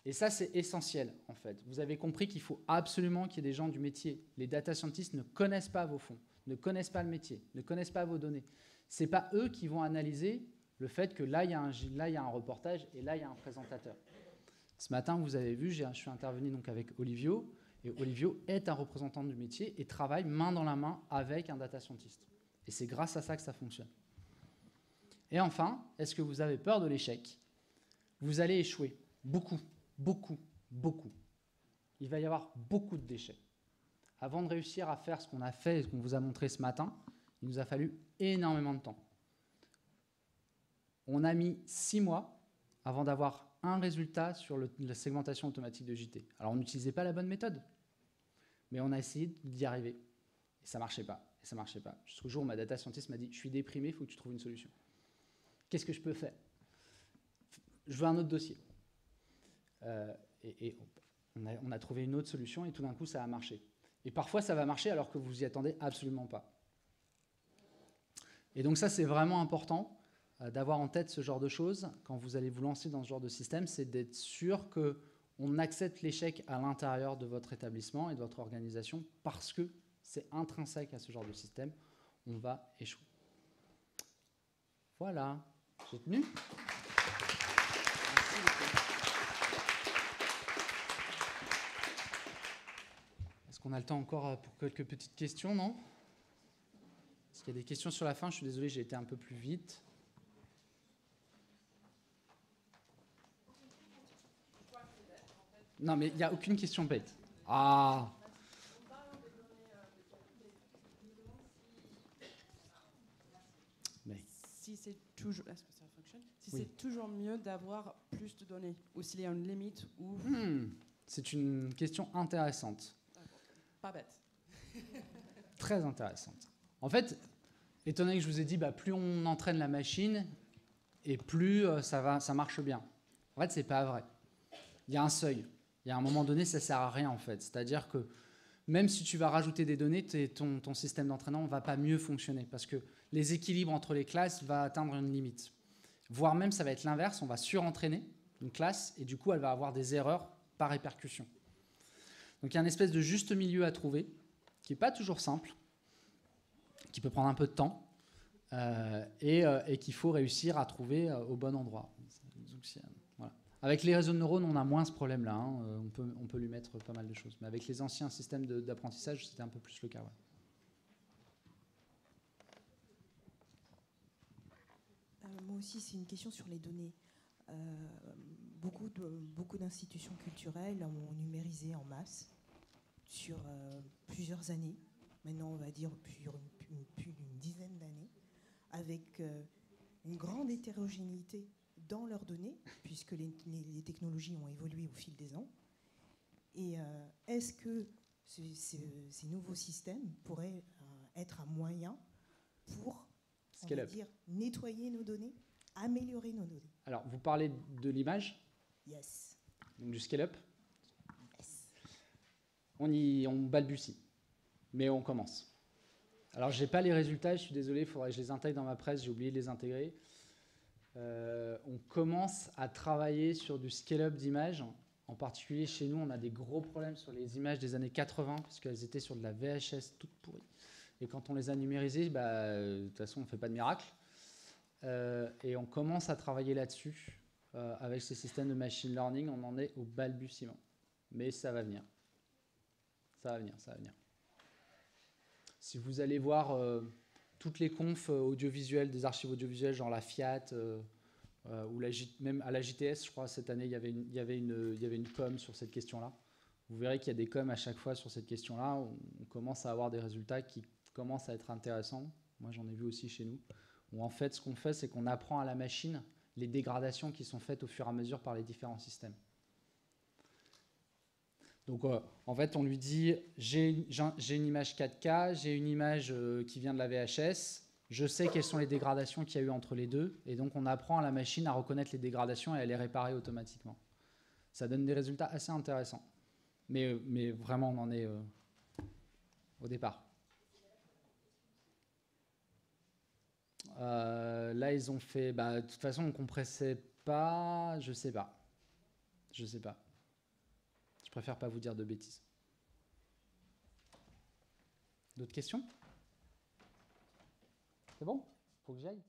Et ça, c'est essentiel, en fait. Vous avez compris qu'il faut absolument qu'il y ait des gens du métier. Les data scientists ne connaissent pas vos fonds, ne connaissent pas le métier, ne connaissent pas vos données. Ce n'est pas eux qui vont analyser le fait que là, il y a un reportage et là, il y a un présentateur. Ce matin, vous avez vu, je suis intervenu donc avec Olivio, et Olivio est un représentant du métier et travaille main dans la main avec un data scientist. Et c'est grâce à ça que ça fonctionne. Et enfin, est-ce que vous avez peur de l'échec? Vous allez échouer. Beaucoup, beaucoup, beaucoup. Il va y avoir beaucoup de déchets. Avant de réussir à faire ce qu'on a fait et ce qu'on vous a montré ce matin, il nous a fallu énormément de temps. On a mis 6 mois avant d'avoir un résultat sur la segmentation automatique de JT. Alors, on n'utilisait pas la bonne méthode, mais on a essayé d'y arriver. Et ça ne marchait pas. Et ça marchait pas. Jusqu'au jour où ma data scientist m'a dit « Je suis déprimé, il faut que tu trouves une solution. » Qu'est-ce que je peux faire? Je veux un autre dossier. On a trouvé une autre solution et tout d'un coup, ça a marché. Et parfois, ça va marcher alors que vous n'y attendez absolument pas. Et donc ça, c'est vraiment important d'avoir en tête ce genre de choses quand vous allez vous lancer dans ce genre de système, c'est d'être sûr qu'on accepte l'échec à l'intérieur de votre établissement et de votre organisation parce que c'est intrinsèque à ce genre de système. On va échouer. Voilà. J'ai tenu. Est-ce qu'on a le temps encore pour quelques petites questions, non? Est-ce qu'il y a des questions sur la fin? Je suis désolé, j'ai été un peu plus vite. Non, mais il n'y a aucune question bête. Ah! Si c'est toujours, c'est toujours mieux d'avoir plus de données, ou s'il y a une limite ou... C'est une question intéressante. Pas bête. Très intéressante. En fait, étant donné que je vous ai dit, plus on entraîne la machine, et plus ça marche bien. En fait, c'est pas vrai. Il y a un seuil. Il y a un moment donné, ça sert à rien, en fait. C'est-à-dire que même si tu vas rajouter des données, ton système d'entraînement ne va pas mieux fonctionner parce que les équilibres entre les classes vont atteindre une limite. Voire même, ça va être l'inverse, on va surentraîner une classe et du coup, elle va avoir des erreurs par répercussion. Donc, il y a une espèce de juste milieu à trouver qui n'est pas toujours simple, qui peut prendre un peu de temps et qu'il faut réussir à trouver au bon endroit. Voilà. Avec les réseaux de neurones, on a moins ce problème-là. On peut lui mettre pas mal de choses. Mais avec les anciens systèmes d'apprentissage, c'était un peu plus le cas. Ouais. Moi aussi, c'est une question sur les données. Beaucoup d'institutions culturelles ont numérisé en masse sur plusieurs années. Maintenant, on va dire plus d'une dizaine d'années, avec une grande hétérogénéité dans leurs données, puisque les technologies ont évolué au fil des ans. Et est-ce que ces nouveaux systèmes pourraient être un moyen pour, on va dire, nettoyer nos données, améliorer nos données? Alors, vous parlez de l'image? Yes. Donc du scale-up? Yes. On balbutie, mais on commence. Alors, je n'ai pas les résultats, je suis désolé, il faudrait que je les intègre dans ma presse, j'ai oublié de les intégrer. On commence à travailler sur du scale-up d'images. En particulier, chez nous, on a des gros problèmes sur les images des années 80, puisqu'elles étaient sur de la VHS toute pourrie. Et quand on les a numérisées, de toute façon, on ne fait pas de miracle. Et on commence à travailler là-dessus. Avec ces systèmes de machine learning, on en est au balbutiement. Mais ça va venir. Ça va venir, ça va venir. Si vous allez voir toutes les confs audiovisuelles, des archives audiovisuelles, genre la Fiat, ou même à la JTS, je crois, cette année, il y avait une com sur cette question-là. Vous verrez qu'il y a des coms à chaque fois sur cette question-là. On commence à avoir des résultats qui commencent à être intéressants. Moi, j'en ai vu aussi chez nous. Où en fait, ce qu'on fait, c'est qu'on apprend à la machine les dégradations qui sont faites au fur et à mesure par les différents systèmes. Donc, en fait, on lui dit, j'ai une image 4K, j'ai une image qui vient de la VHS, je sais quelles sont les dégradations qu'il y a eu entre les deux, et donc on apprend à la machine à reconnaître les dégradations et à les réparer automatiquement. Ça donne des résultats assez intéressants. Mais vraiment, on en est au départ. Là, ils ont fait... de toute façon, on ne compressait pas... Je sais pas. Je préfère pas vous dire de bêtises. D'autres questions? C'est bon? Faut que j'aille.